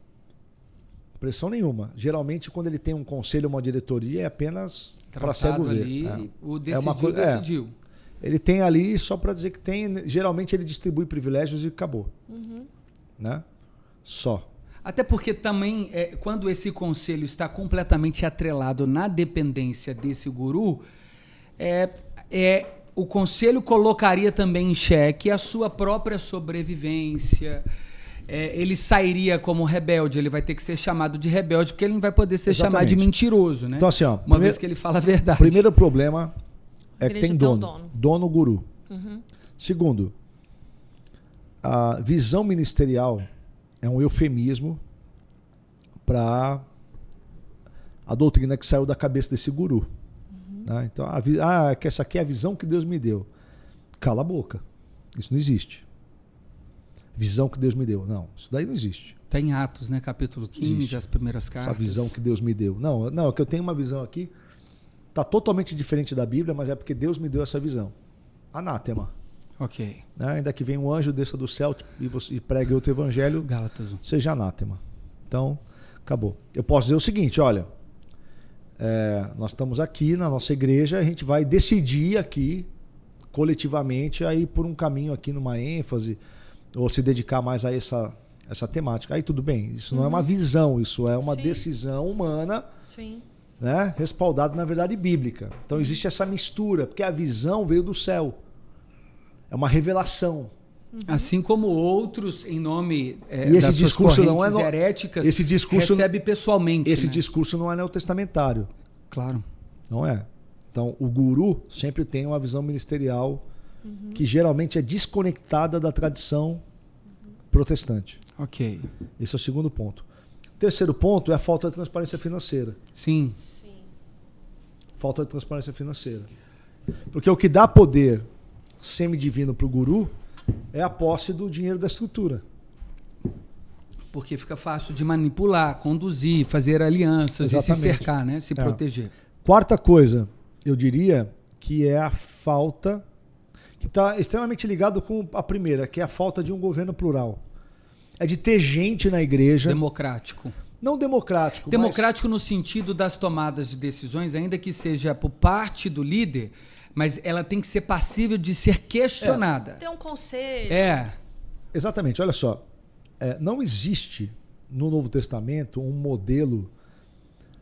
Pressão nenhuma. Geralmente, quando ele tem um conselho, uma diretoria, é apenas para cego ver. O decidiu. Ele tem ali só para dizer que tem. Geralmente ele distribui privilégios e acabou. Né? Só. Até porque também, quando esse conselho está completamente atrelado na dependência desse guru, o conselho colocaria também em xeque a sua própria sobrevivência. Ele sairia como rebelde, ele vai ter que ser chamado de rebelde, porque ele não vai poder ser chamado de mentiroso, né? Então, assim, ó, uma vez que ele fala a verdade. Primeiro problema é que tem dono. Dono guru. Segundo, a visão ministerial é um eufemismo para a doutrina que saiu da cabeça desse guru. Né? Então, que essa aqui é a visão que Deus me deu. Cala a boca. Isso não existe. Visão que Deus me deu. Não, isso daí não existe. Está em Atos, né? Capítulo 15, existe. As primeiras cartas. Essa visão que Deus me deu. Não, é que eu tenho uma visão aqui, está totalmente diferente da Bíblia, mas é porque Deus me deu essa visão. Anátema. Ok. Né? Ainda que venha um anjo, desça do céu e pregue outro evangelho, Gálatas 1. Seja anátema. Então, acabou. Eu posso dizer o seguinte, olha, nós estamos aqui na nossa igreja, a gente vai decidir aqui, coletivamente, a ir por um caminho aqui numa ênfase, ou se dedicar mais a essa temática. Aí tudo bem, isso não é uma visão, isso é uma decisão humana, né, respaldada na verdade bíblica. Então existe essa mistura, porque a visão veio do céu. É uma revelação. Assim como outros, em nome das suas correntes heréticas, esse discurso recebe pessoalmente. Esse discurso não é neotestamentário. Claro. Não é. Então, o guru sempre tem uma visão ministerial que geralmente é desconectada da tradição protestante. Ok. Esse é o segundo ponto. O terceiro ponto é a falta de transparência financeira. Sim. Falta de transparência financeira. Porque o que dá poder semidivino para o guru é a posse do dinheiro da estrutura. Porque fica fácil de manipular, conduzir, fazer alianças. Exatamente. E se cercar, né? Se proteger. Quarta coisa, eu diria que é a falta, que está extremamente ligado com a primeira, que é a falta de um governo plural. É de ter gente na igreja... Democrático. Não democrático, democrático no sentido das tomadas de decisões, ainda que seja por parte do líder, mas ela tem que ser passível de ser questionada. Tem um conselho. Exatamente, olha só. Não existe no Novo Testamento um modelo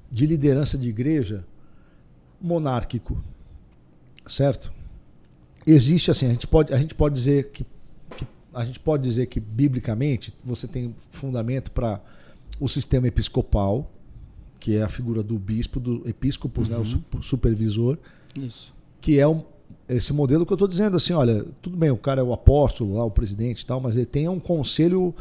de liderança de igreja monárquico, certo? Existe assim, a gente pode dizer que biblicamente você tem fundamento para o sistema episcopal, que é a figura do bispo, do episcopos, né, o supervisor. Isso. Que é esse modelo que eu estou dizendo assim, olha, tudo bem, o cara é o apóstolo, lá, o presidente e tal, mas ele tem um conselho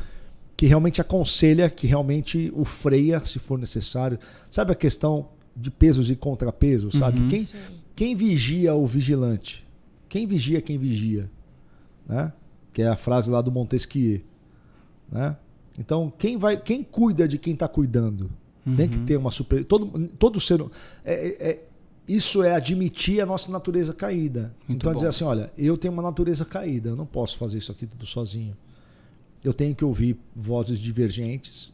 que realmente aconselha, que realmente o freia, se for necessário. Sabe a questão de pesos e contrapesos, sabe? Quem vigia o vigilante? Quem vigia quem vigia? Né? Que é a frase lá do Montesquieu. Né? Então, quem cuida de quem está cuidando? Tem que ter uma todo ser... Isso é admitir a nossa natureza caída. Muito então, bom. Dizer assim, olha, eu tenho uma natureza caída, eu não posso fazer isso aqui tudo sozinho. Eu tenho que ouvir vozes divergentes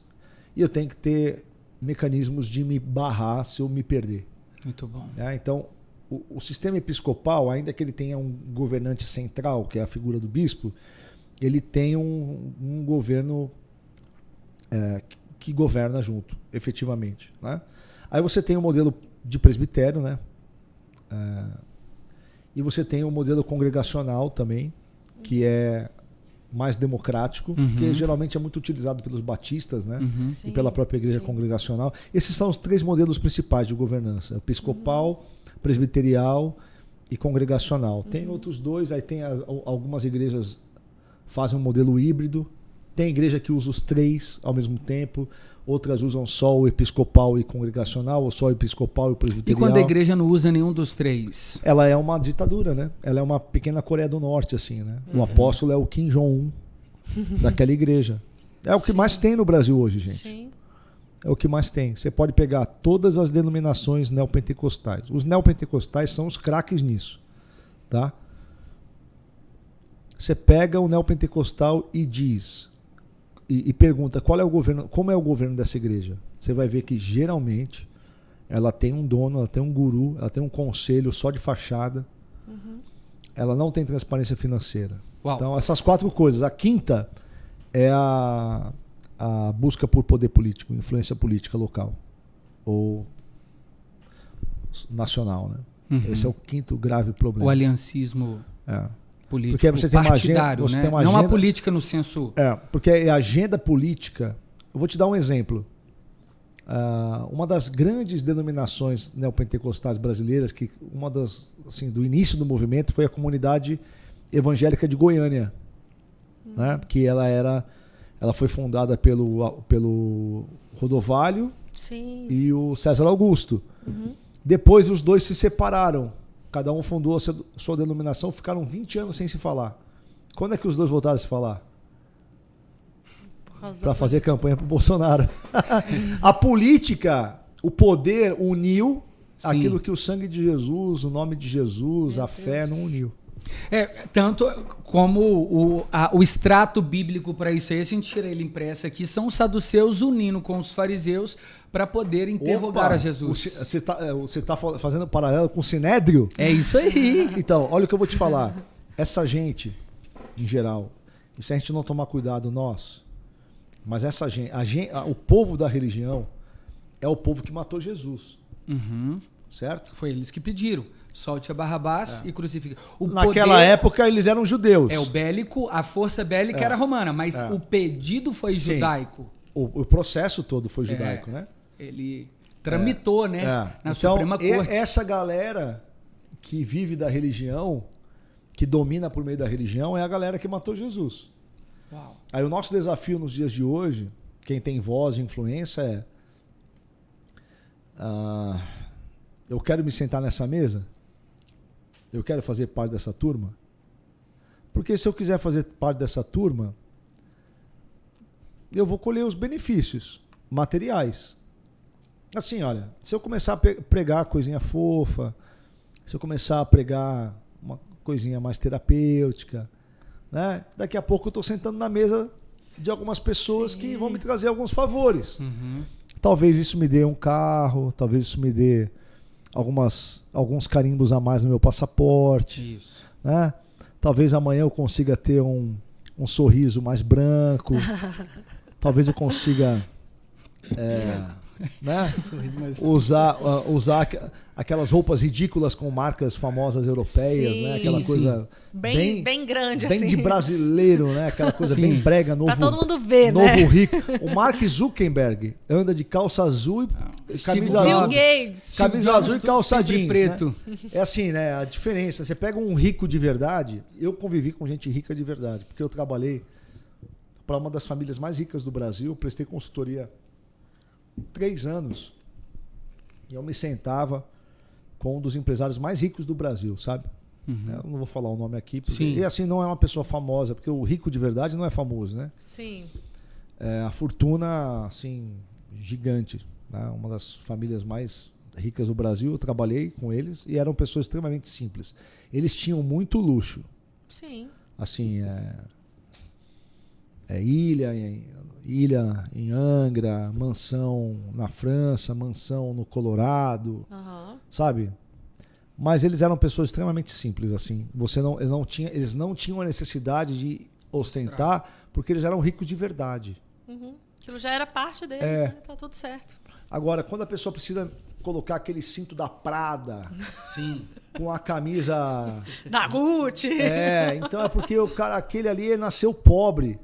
e eu tenho que ter mecanismos de me barrar se eu me perder. Muito bom. Então, o sistema episcopal, ainda que ele tenha um governante central, que é a figura do bispo, ele tem um governo que governa junto, efetivamente. Né? Aí você tem o modelo de presbitério, né? E você tem o modelo congregacional também, que é mais democrático, que geralmente é muito utilizado pelos batistas, né? E pela própria igreja congregacional. Esses são os 3 modelos principais de governança: episcopal, presbiterial e congregacional. Tem outros 2, aí tem algumas igrejas fazem um modelo híbrido. Tem igreja que usa os 3 ao mesmo tempo. Outras usam só o episcopal e congregacional, ou só o episcopal e o presbiterial. E quando a igreja não usa nenhum dos 3? Ela é uma ditadura, né? Ela é uma pequena Coreia do Norte, assim, né? O apóstolo é o Kim Jong-un daquela igreja. É o que mais tem no Brasil hoje, gente. Sim. É o que mais tem. Você pode pegar todas as denominações neopentecostais. Os neopentecostais são os craques nisso, tá? Você pega o neopentecostal e diz... E pergunta qual é o governo, como é o governo dessa igreja. Você vai ver que geralmente ela tem um dono, ela tem um guru, ela tem um conselho só de fachada. Ela não tem transparência financeira. Uau. Então essas 4 coisas. A quinta é a busca por poder político, influência política local ou nacional, né? Esse é o quinto grave problema. O aliancismo. Político, porque você tem partidário, você né? tem uma não agenda, a política no senso... porque a agenda política... Eu vou te dar um exemplo. Uma das grandes denominações neopentecostais brasileiras, que uma das, assim, do início do movimento, foi a Comunidade Evangélica de Goiânia, né? Porque ela foi fundada pelo Rodovalho e o César Augusto. Depois os dois se separaram. Cada um fundou a sua denominação, ficaram 20 anos sem se falar. Quando é que os dois voltaram a se falar? Para fazer campanha para o Bolsonaro. A política, o poder uniu aquilo que o sangue de Jesus, o nome de Jesus, a fé não uniu. Tanto como o extrato bíblico para isso aí, a gente tira ele impresso aqui, são os saduceus unindo com os fariseus para poder interrogar a Jesus. Você está fazendo paralelo com o Sinédrio? É isso aí. Então, olha o que eu vou te falar. Essa gente, em geral, e se a gente não tomar cuidado, mas essa gente, o povo da religião é o povo que matou Jesus. Certo? Foi eles que pediram. Solte a Barrabás e crucifique. Naquela época eles eram judeus. O bélico, a força bélica era romana, mas o pedido foi judaico. O processo todo foi judaico, né? Ele tramitou, né? Na Suprema Corte. Essa galera que vive da religião, que domina por meio da religião, é a galera que matou Jesus. Uau. Aí o nosso desafio nos dias de hoje, quem tem voz e influência eu quero me sentar nessa mesa? Eu quero fazer parte dessa turma? Porque se eu quiser fazer parte dessa turma, eu vou colher os benefícios materiais. Assim, olha, se eu começar a pregar coisinha fofa, se eu começar a pregar uma coisinha mais terapêutica, né? Daqui a pouco eu estou sentando na mesa de algumas pessoas que vão me trazer alguns favores. Talvez isso me dê um carro, talvez isso me dê alguns carimbos a mais no meu passaporte. Isso. Né? Talvez amanhã eu consiga ter um sorriso mais branco. Talvez eu consiga né? usar aquelas roupas ridículas com marcas famosas europeias, né? Aquela coisa bem grande, bem assim. de brasileiro, né? Aquela coisa bem brega, novo. Pra todo mundo ver, novo né? rico. O Mark Zuckerberg anda de calça azul e camisa Bill Gates. Camisa azul e calça jeans, preto. Né? É assim, né? A diferença. Você pega um rico de verdade. Eu convivi com gente rica de verdade, porque eu trabalhei para uma das famílias mais ricas do Brasil, prestei consultoria 3 anos. E eu me sentava com um dos empresários mais ricos do Brasil, sabe? Eu não vou falar o nome aqui, porque, e assim não é uma pessoa famosa, porque o rico de verdade não é famoso, né? Sim. A fortuna, assim, gigante, né? Uma das famílias mais ricas do Brasil, eu trabalhei com eles e eram pessoas extremamente simples. Eles tinham muito luxo. Sim. Assim, ilha em Angra, mansão na França, mansão no Colorado, sabe? Mas eles eram pessoas extremamente simples, assim. Eles não tinham a necessidade de ostentar, porque eles eram ricos de verdade. Aquilo já era parte deles, né? Tá tudo certo. Agora, quando a pessoa precisa colocar aquele cinto da Prada, com a camisa da Gucci. Então é porque o cara, aquele ali, ele nasceu pobre,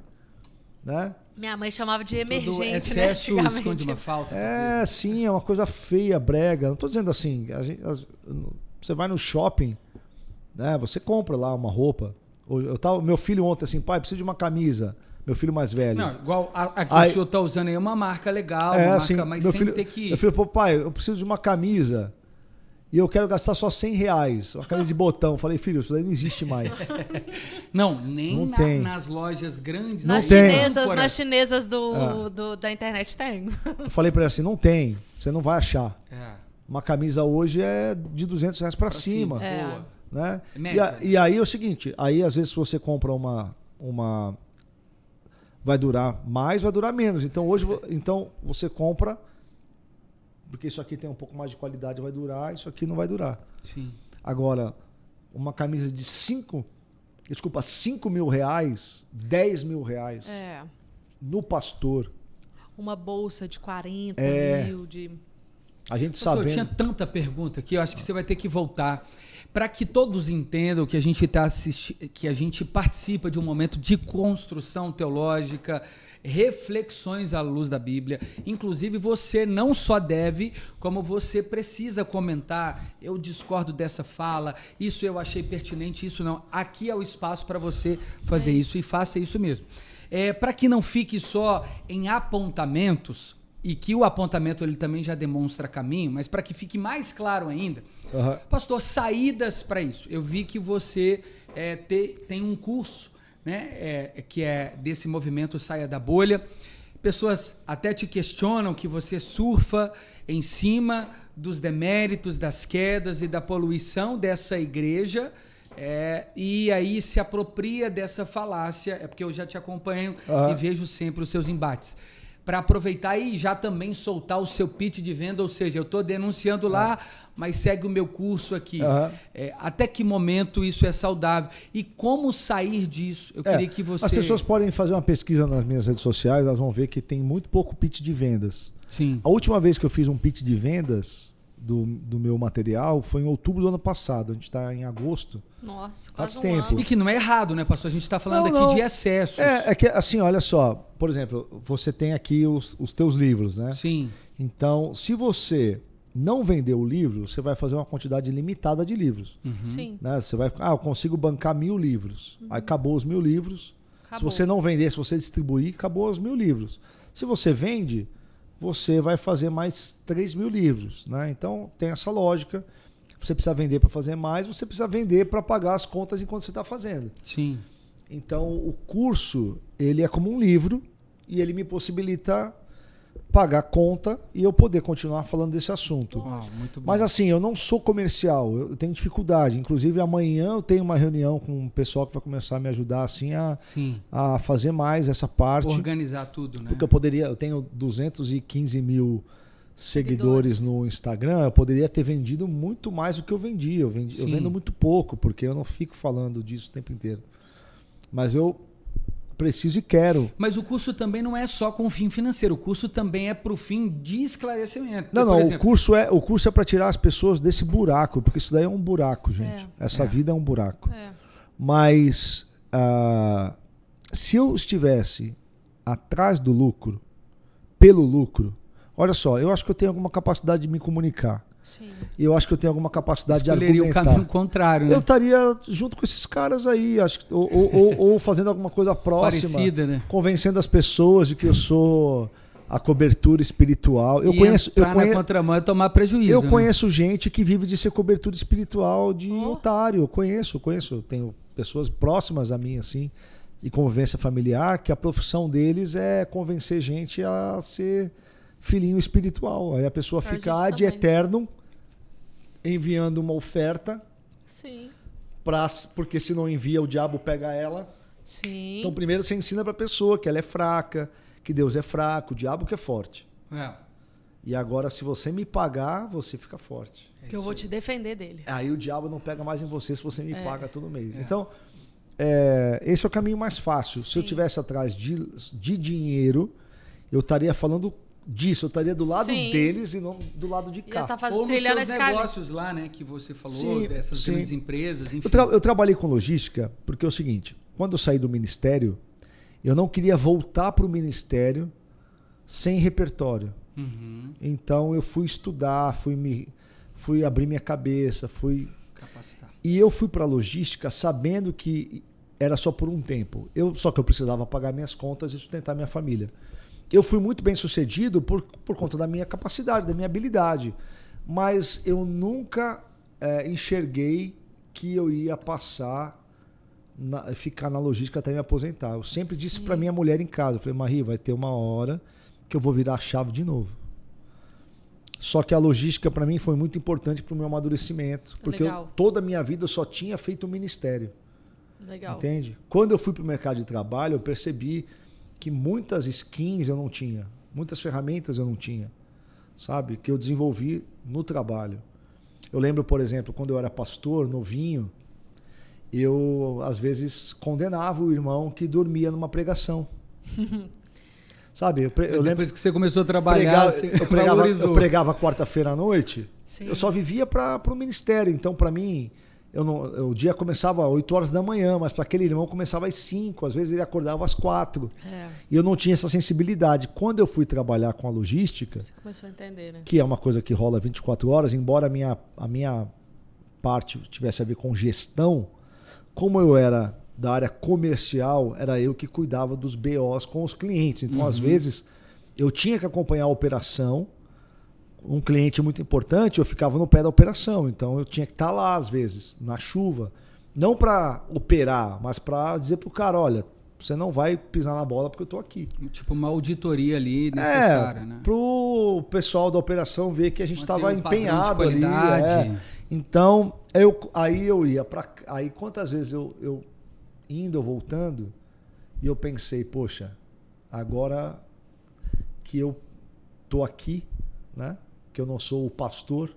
né? Minha mãe chamava de emergente, excesso né? esconde uma falta. Sim, é uma coisa feia, brega. Não estou dizendo assim, você vai no shopping, né? Você compra lá uma roupa, Meu filho ontem assim, pai, preciso de uma camisa. Meu filho mais velho. Não, igual aqui o senhor tá usando aí uma marca legal, uma marca, mas sem ter que... Meu filho falou, pai, eu preciso de uma camisa e eu quero gastar só R$100. Uma camisa de botão. Eu falei, filho, isso daí não existe mais. Não, nem nas lojas grandes. Nas chinesas da internet tem. Eu falei pra ele assim, não tem, você não vai achar. Uma camisa hoje é de R$200 pra cima. Né? E aí é o seguinte, aí às vezes se você compra uma vai durar mais, vai durar menos. Então hoje você compra, porque isso aqui tem um pouco mais de qualidade, vai durar, isso aqui não vai durar. Sim. Agora, uma camisa de 5 mil reais, 10 mil reais no Pastor. Uma bolsa de 40 mil, de... A gente Pastor, sabendo... tinha tanta pergunta aqui, eu acho que você vai ter que voltar para que todos entendam que a gente que a gente participa de um momento de construção teológica, reflexões à luz da Bíblia. Inclusive, você não só deve, como você precisa comentar. Eu discordo dessa fala, isso eu achei pertinente, isso não. Aqui é o espaço para você fazer isso e faça isso mesmo. Para que não fique só em apontamentos, e que o apontamento ele também já demonstra caminho, mas para que fique mais claro ainda, pastor, saídas para isso. Eu vi que você tem um curso, né, que é desse movimento Saia da Bolha. Pessoas até te questionam que você surfa em cima dos deméritos, das quedas e da poluição dessa igreja, e aí se apropria dessa falácia, porque eu já te acompanho e vejo sempre os seus embates. Para aproveitar e já também soltar o seu pitch de venda, ou seja, eu estou denunciando lá, mas segue o meu curso aqui. Até que momento isso é saudável? E como sair disso? Eu queria que você... As pessoas podem fazer uma pesquisa nas minhas redes sociais, elas vão ver que tem muito pouco pitch de vendas. Sim. A última vez que eu fiz um pitch de vendas do meu material foi em outubro do ano passado. A gente está em agosto. Nossa, faz quase tempo. ano. E que não é errado, né, pastor? A gente está falando aqui de excessos. É que assim, olha só. Por exemplo, você tem aqui os teus livros, né? Sim. Então, se você não vender o livro, você vai fazer uma quantidade limitada de livros. Sim. Né? Você vai, eu consigo bancar 1000 livros. Aí acabou os 1000 livros. Acabou. Se você não vender, se você distribuir, acabou os 1000 livros. Se você vende, você vai fazer mais 3.000 livros. Né? Então, tem essa lógica. Você precisa vender para fazer mais, você precisa vender para pagar as contas enquanto você está fazendo. Sim. Então, o curso, ele é como um livro e ele me possibilita pagar conta e eu poder continuar falando desse assunto. Muito bom. Mas assim, eu não sou comercial, eu tenho dificuldade. Inclusive, amanhã eu tenho uma reunião com um pessoal que vai começar a me ajudar assim a fazer mais essa parte. Organizar tudo, né? Porque eu tenho 215 mil seguidores no Instagram, eu poderia ter vendido muito mais do que eu vendi. Eu vendo muito pouco, porque eu não fico falando disso o tempo inteiro. Mas eu preciso e quero. Mas o curso também não é só com fim financeiro, o curso também é para o fim de esclarecimento. Não, por exemplo, o curso é para tirar as pessoas desse buraco, porque isso daí é um buraco, gente. Essa vida é um buraco. Mas se eu estivesse atrás do lucro, pelo lucro, olha só, eu acho que eu tenho alguma capacidade de me comunicar. Sim. E eu acho que eu tenho alguma capacidade de argumentar. Escolheria o caminho contrário, né? Eu estaria junto com esses caras aí, acho que, ou fazendo alguma coisa próxima. Parecida, né? Convencendo as pessoas de que eu sou a cobertura espiritual. Na contramão é tomar prejuízo. Eu conheço gente que vive de ser cobertura espiritual de otário. Eu conheço. Tenho pessoas próximas a mim, assim, de convivência familiar, que a profissão deles é convencer gente a ser filhinho espiritual. Aí a pessoa fica ad eternum enviando uma oferta. Sim. Porque se não envia, o diabo pega ela. Sim. Então primeiro você ensina para a pessoa que ela é fraca, que Deus é fraco, o diabo que é forte. E agora, se você me pagar, você fica forte. Que eu vou te defender dele. Aí o diabo não pega mais em você se você me paga todo mês. Então, esse é o caminho mais fácil. Sim. Se eu estivesse atrás de dinheiro, eu estaria falando disso. Eu estaria do lado deles e não do lado de cá. Ou nos seus negócios lá, né, que você falou, dessas grandes empresas, enfim. Eu trabalhei com logística porque é o seguinte, quando eu saí do ministério, eu não queria voltar para o ministério sem repertório. Então eu fui estudar, fui abrir minha cabeça, fui capacitar. E eu fui para a logística sabendo que era só por um tempo. Só que eu precisava pagar minhas contas e sustentar minha família. Eu fui muito bem sucedido por conta da minha capacidade, da minha habilidade. Mas eu nunca enxerguei que eu ia ficar na logística até me aposentar. Eu sempre disse para minha mulher em casa, eu falei, Marie, vai ter uma hora que eu vou virar a chave de novo. Só que a logística para mim foi muito importante para o meu amadurecimento, porque toda a minha vida eu só tinha feito o ministério. Legal. Entende? Quando eu fui para o mercado de trabalho, eu percebi que muitas skills eu não tinha, muitas ferramentas eu não tinha, sabe? Que eu desenvolvi no trabalho. Eu lembro, por exemplo, quando eu era pastor, novinho, eu às vezes condenava o irmão que dormia numa pregação. Sabe? Eu lembro que você começou a trabalhar, eu pregava quarta-feira à noite. Sim. Eu só vivia para o ministério. Então, para mim, o dia começava às 8 horas da manhã, mas para aquele irmão começava às 5. Às vezes ele acordava às 4. E eu não tinha essa sensibilidade. Quando eu fui trabalhar com a logística, você começou a entender, né? Que é uma coisa que rola 24 horas, embora a minha parte tivesse a ver com gestão, como eu era da área comercial, era eu que cuidava dos BOs com os clientes. Então, às vezes, eu tinha que acompanhar a operação. Um cliente muito importante, eu ficava no pé da operação. Então, eu tinha que estar lá, às vezes, na chuva. Não para operar, mas para dizer para o cara, olha, você não vai pisar na bola porque eu estou aqui. Tipo uma auditoria ali necessária, né? Para o pessoal da operação ver que a gente estava empenhado ali. Então, aí eu ia para... Aí, quantas vezes eu indo ou voltando, e eu pensei, poxa, agora que eu tô aqui, né? Que eu não sou o pastor,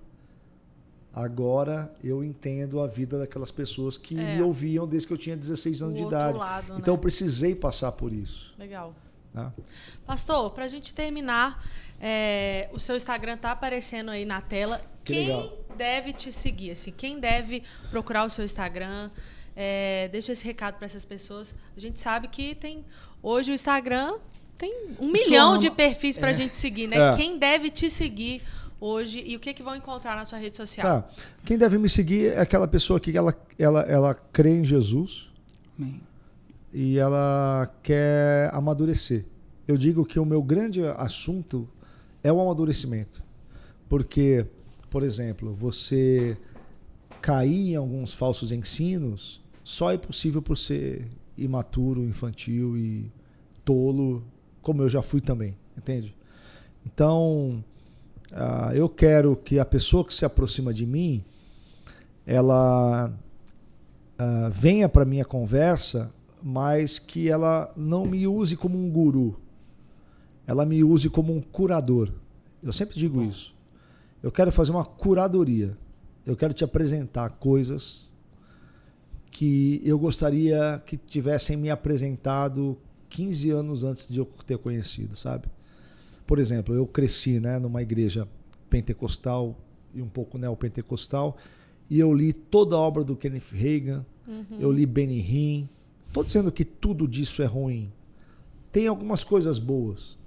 agora eu entendo a vida daquelas pessoas que me ouviam desde que eu tinha 16 anos de idade. Lado, então né? Eu precisei passar por isso. Legal. Né? Pastor, para a gente terminar, o seu Instagram tá aparecendo aí na tela. Quem deve te seguir? Assim, quem deve procurar o seu Instagram? Deixa esse recado para essas pessoas. A gente sabe que hoje o Instagram tem 1 milhão de perfis para a gente seguir, né? Quem deve te seguir hoje e o que vão encontrar na sua rede social? Quem deve me seguir é aquela pessoa que ela crê em Jesus. Amém. E ela quer amadurecer. Eu digo que o meu grande assunto é o amadurecimento. Porque, por exemplo, você cair em alguns falsos ensinos só é possível por ser imaturo, infantil e tolo, como eu já fui também, entende? Então, eu quero que a pessoa que se aproxima de mim, ela venha para minha conversa, mas que ela não me use como um guru, ela me use como um curador. Eu sempre digo isso. Eu quero fazer uma curadoria. Eu quero te apresentar coisas que eu gostaria que tivessem me apresentado 15 anos antes de eu ter conhecido, sabe? Por exemplo, eu cresci, né, numa igreja pentecostal e um pouco neopentecostal, e eu li toda a obra do Kenneth Hagin, eu li Benny Hinn. Estou dizendo que tudo disso é ruim. Tem algumas coisas boas.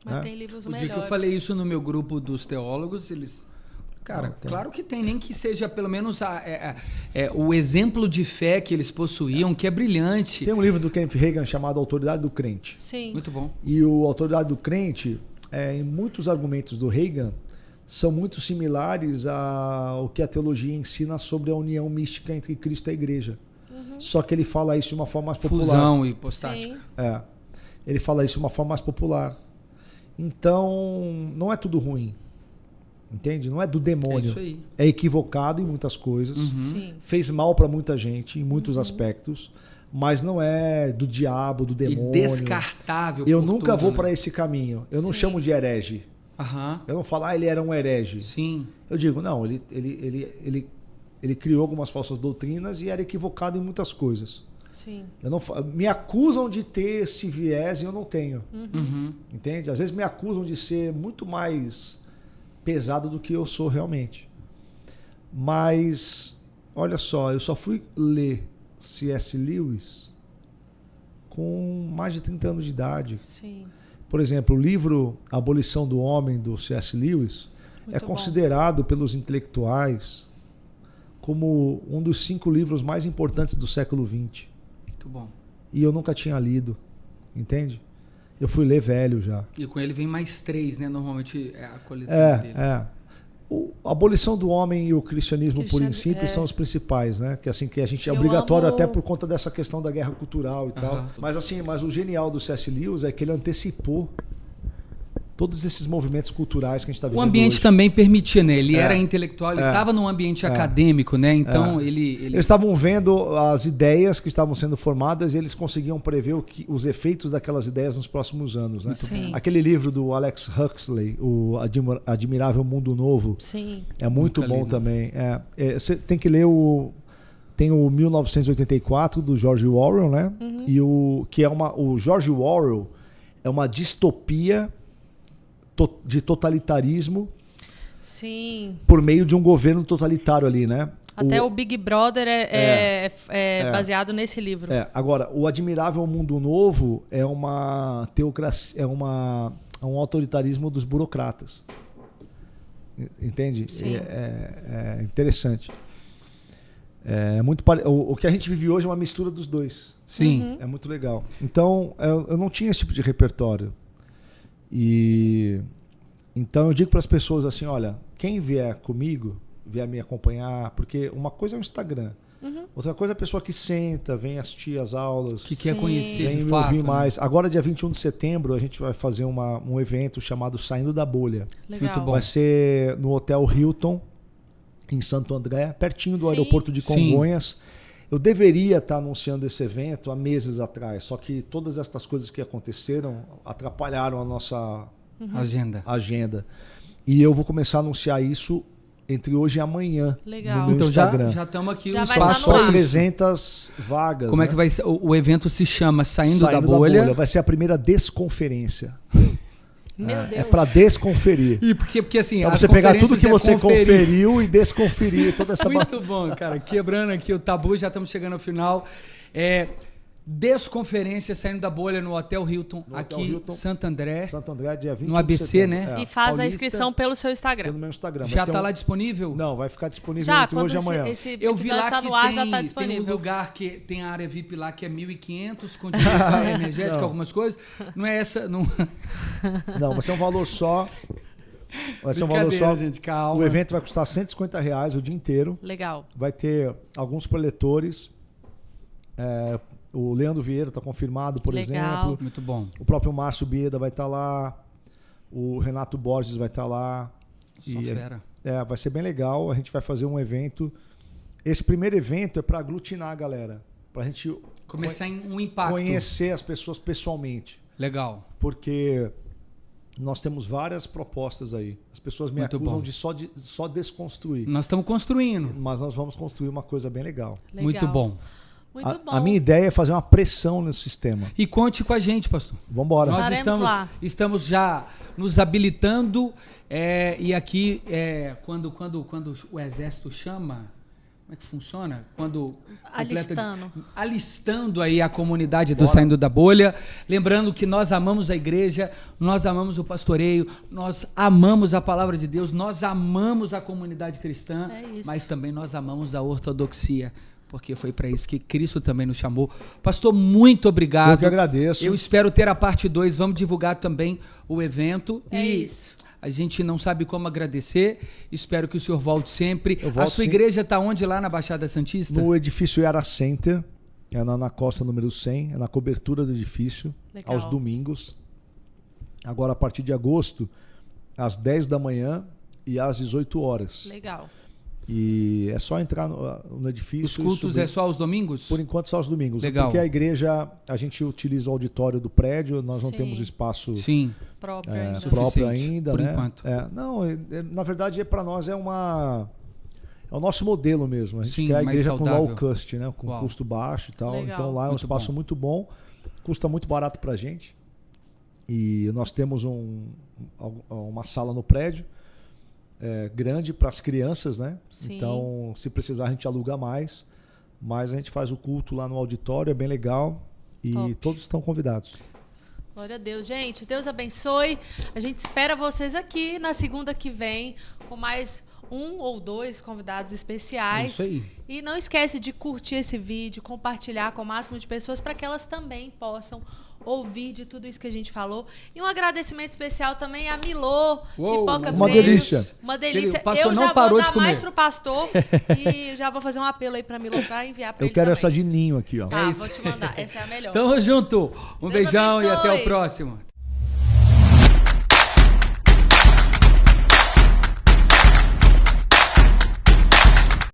Mas né? tem livros O melhores. dia que eu falei isso no meu grupo dos teólogos, eles... Cara, claro que tem, nem que seja pelo menos o exemplo de fé que eles possuíam, que é brilhante. Tem um livro do Kenneth Hagin chamado Autoridade do Crente. Sim. Muito bom. E o Autoridade do Crente, em muitos argumentos do Hagin, são muito similares ao que a teologia ensina sobre a união mística entre Cristo e a igreja. Só que ele fala isso de uma forma mais popular. Fusão e hipostática. Ele fala isso de uma forma mais popular. Então, não é tudo ruim. Entende? Não é do demônio. É isso aí. É equivocado em muitas coisas. Sim. Fez mal para muita gente em muitos aspectos. Mas não é do diabo, do demônio. E descartável. Eu nunca vou para esse caminho. Eu não chamo de herege. Aham. Eu não falo, ele era um herege. Sim. Eu digo, não, ele criou algumas falsas doutrinas e era equivocado em muitas coisas. Sim. Me acusam de ter esse viés e eu não tenho. Entende? Às vezes me acusam de ser muito mais pesado do que eu sou realmente. Mas, olha só, eu só fui ler C.S. Lewis com mais de 30 anos de idade. Sim. Por exemplo, o livro Abolição do Homem, do C.S. Lewis, é considerado pelos intelectuais como um dos 5 livros mais importantes do século XX. Muito bom. E eu nunca tinha lido, entende? Eu fui ler velho já. E com ele vem mais 3, né? Normalmente é a coletânea dele. A abolição do homem e o cristianismo puro e simples são os principais, né? Que assim que a gente é obrigatório até por conta dessa questão da guerra cultural e tal. Mas o genial do C.S. Lewis é que ele antecipou todos esses movimentos culturais que a gente está vivendo. O ambiente hoje também permitia, né? Ele era intelectual, ele estava num ambiente acadêmico, né? Então eles estavam vendo as ideias que estavam sendo formadas e eles conseguiam prever os efeitos daquelas ideias nos próximos anos, né? Sim. Aquele livro do Alex Huxley, o Admirável Mundo Novo, sim, é muito bom também. Você tem que ler tem o 1984 do George Orwell, né? E o George Orwell é uma distopia de totalitarismo, sim, por meio de um governo totalitário ali, né? Até o Big Brother é baseado nesse livro. Agora, o Admirável Mundo Novo é uma teocracia, é um autoritarismo dos burocratas. Entende? Sim. É interessante. O que a gente vive hoje é uma mistura dos dois. Sim. É muito legal. Então, eu não tinha esse tipo de repertório. Então eu digo para as pessoas assim, olha, quem vier comigo, vier me acompanhar, porque uma coisa é o Instagram, outra coisa é a pessoa que senta, vem assistir as aulas, que quer conhecer vem de me fato, ouvir né? mais. Agora, dia 21 de setembro, a gente vai fazer um evento chamado Saindo da Bolha. Legal. Muito bom. Vai ser no Hotel Hilton, em Santo André, pertinho do aeroporto de Congonhas. Eu deveria estar anunciando esse evento há meses atrás, só que todas estas coisas que aconteceram atrapalharam a nossa agenda. E eu vou começar a anunciar isso entre hoje e amanhã. Legal. No meu Então Instagram. já estamos aqui. Já vai São estar no só ar. 300 vagas. Como é que vai ser? O evento se chama Saindo da Bolha. Vai ser a primeira desconferência. Meu Deus. É para desconferir. E porque assim, Pra as você pegar tudo conferências que você conferir. conferiu e desconferir toda essa Muito bom, cara. Quebrando aqui o tabu, já estamos chegando ao final. Desconferência Saindo da Bolha no Hotel Hilton, aqui em Santo André. Santo André, dia 21 no ABC, de setembro. né? E faz Paulista, a inscrição pelo seu Instagram. pelo meu Instagram. Já está lá disponível? Não, vai ficar disponível Já, entre quando hoje e amanhã. esse Eu vi lá tá que no ar, já tá tem um disponível. lugar que tem a área VIP lá que é 1.500 com direito a energética, algumas coisas. Não é essa... Não, vai ser um valor só. Vai ser um valor só. Gente, calma. O evento vai custar R$150 o dia inteiro. Legal. Vai ter alguns preletores. O Leandro Vieira está confirmado, por exemplo. Muito bom. O próprio Márcio Bieda vai estar lá. O Renato Borges vai estar lá. Só fera. Vai ser bem legal. A gente vai fazer um evento. Esse primeiro evento é para aglutinar a galera. Para a gente começar em um impacto. Conhecer as pessoas pessoalmente. Legal. Porque nós temos várias propostas aí. As pessoas me acusam de só desconstruir. Nós estamos construindo. Mas nós vamos construir uma coisa bem legal. Muito bom. Muito bom. A minha ideia é fazer uma pressão nesse sistema. E conte com a gente, pastor. Vamos embora. Nós estamos já nos habilitando e aqui quando o exército chama, como é que funciona? Quando alistando aí a comunidade do Saindo da Bolha, lembrando que nós amamos a igreja, nós amamos o pastoreio, nós amamos a palavra de Deus, nós amamos a comunidade cristã, mas também nós amamos a ortodoxia. Porque foi para isso que Cristo também nos chamou. Pastor, muito obrigado. Eu que agradeço. Eu espero ter a parte 2. Vamos divulgar também o evento. Isso. A gente não sabe como agradecer. Espero que o senhor volte sempre. A sua igreja está onde lá na Baixada Santista? No edifício Yara Center. É na costa número 100. É na cobertura do edifício. Legal. Aos domingos. Agora, a partir de agosto, às 10 da manhã e às 18 horas. Legal. E é só entrar no edifício. Os cultos é só aos domingos? Por enquanto só aos domingos. Legal. Porque a igreja, a gente utiliza o auditório do prédio, nós não temos espaço próprio ainda. Por né? enquanto. Na verdade, para nós é o nosso modelo mesmo. A gente quer a igreja saudável. Com low cost, né? Com custo baixo e tal. Legal. Então lá é um espaço muito bom, custa muito barato para a gente. E nós temos uma sala no prédio. Grande para as crianças, né? Sim. Então, se precisar, a gente aluga mais. Mas a gente faz o culto lá no auditório, é bem legal. E todos estão convidados. Glória a Deus. Gente, Deus abençoe. A gente espera vocês aqui na segunda que vem com mais um ou dois convidados especiais. Isso aí. E não esquece de curtir esse vídeo, compartilhar com o máximo de pessoas para que elas também possam ouvir de tudo isso que a gente falou. E um agradecimento especial também a Milô, Pipoca uma Prêmios. delícia. Uma delícia. O pastor Eu não já parou vou de dar comer. mais pro pastor e já vou fazer um apelo aí pra Milô pra enviar pra Eu ele quero também. essa de ninho aqui, ó. Tá, isso. vou te mandar. Essa é a melhor. Tamo junto. Um Deus beijão e até o abençoe. próximo.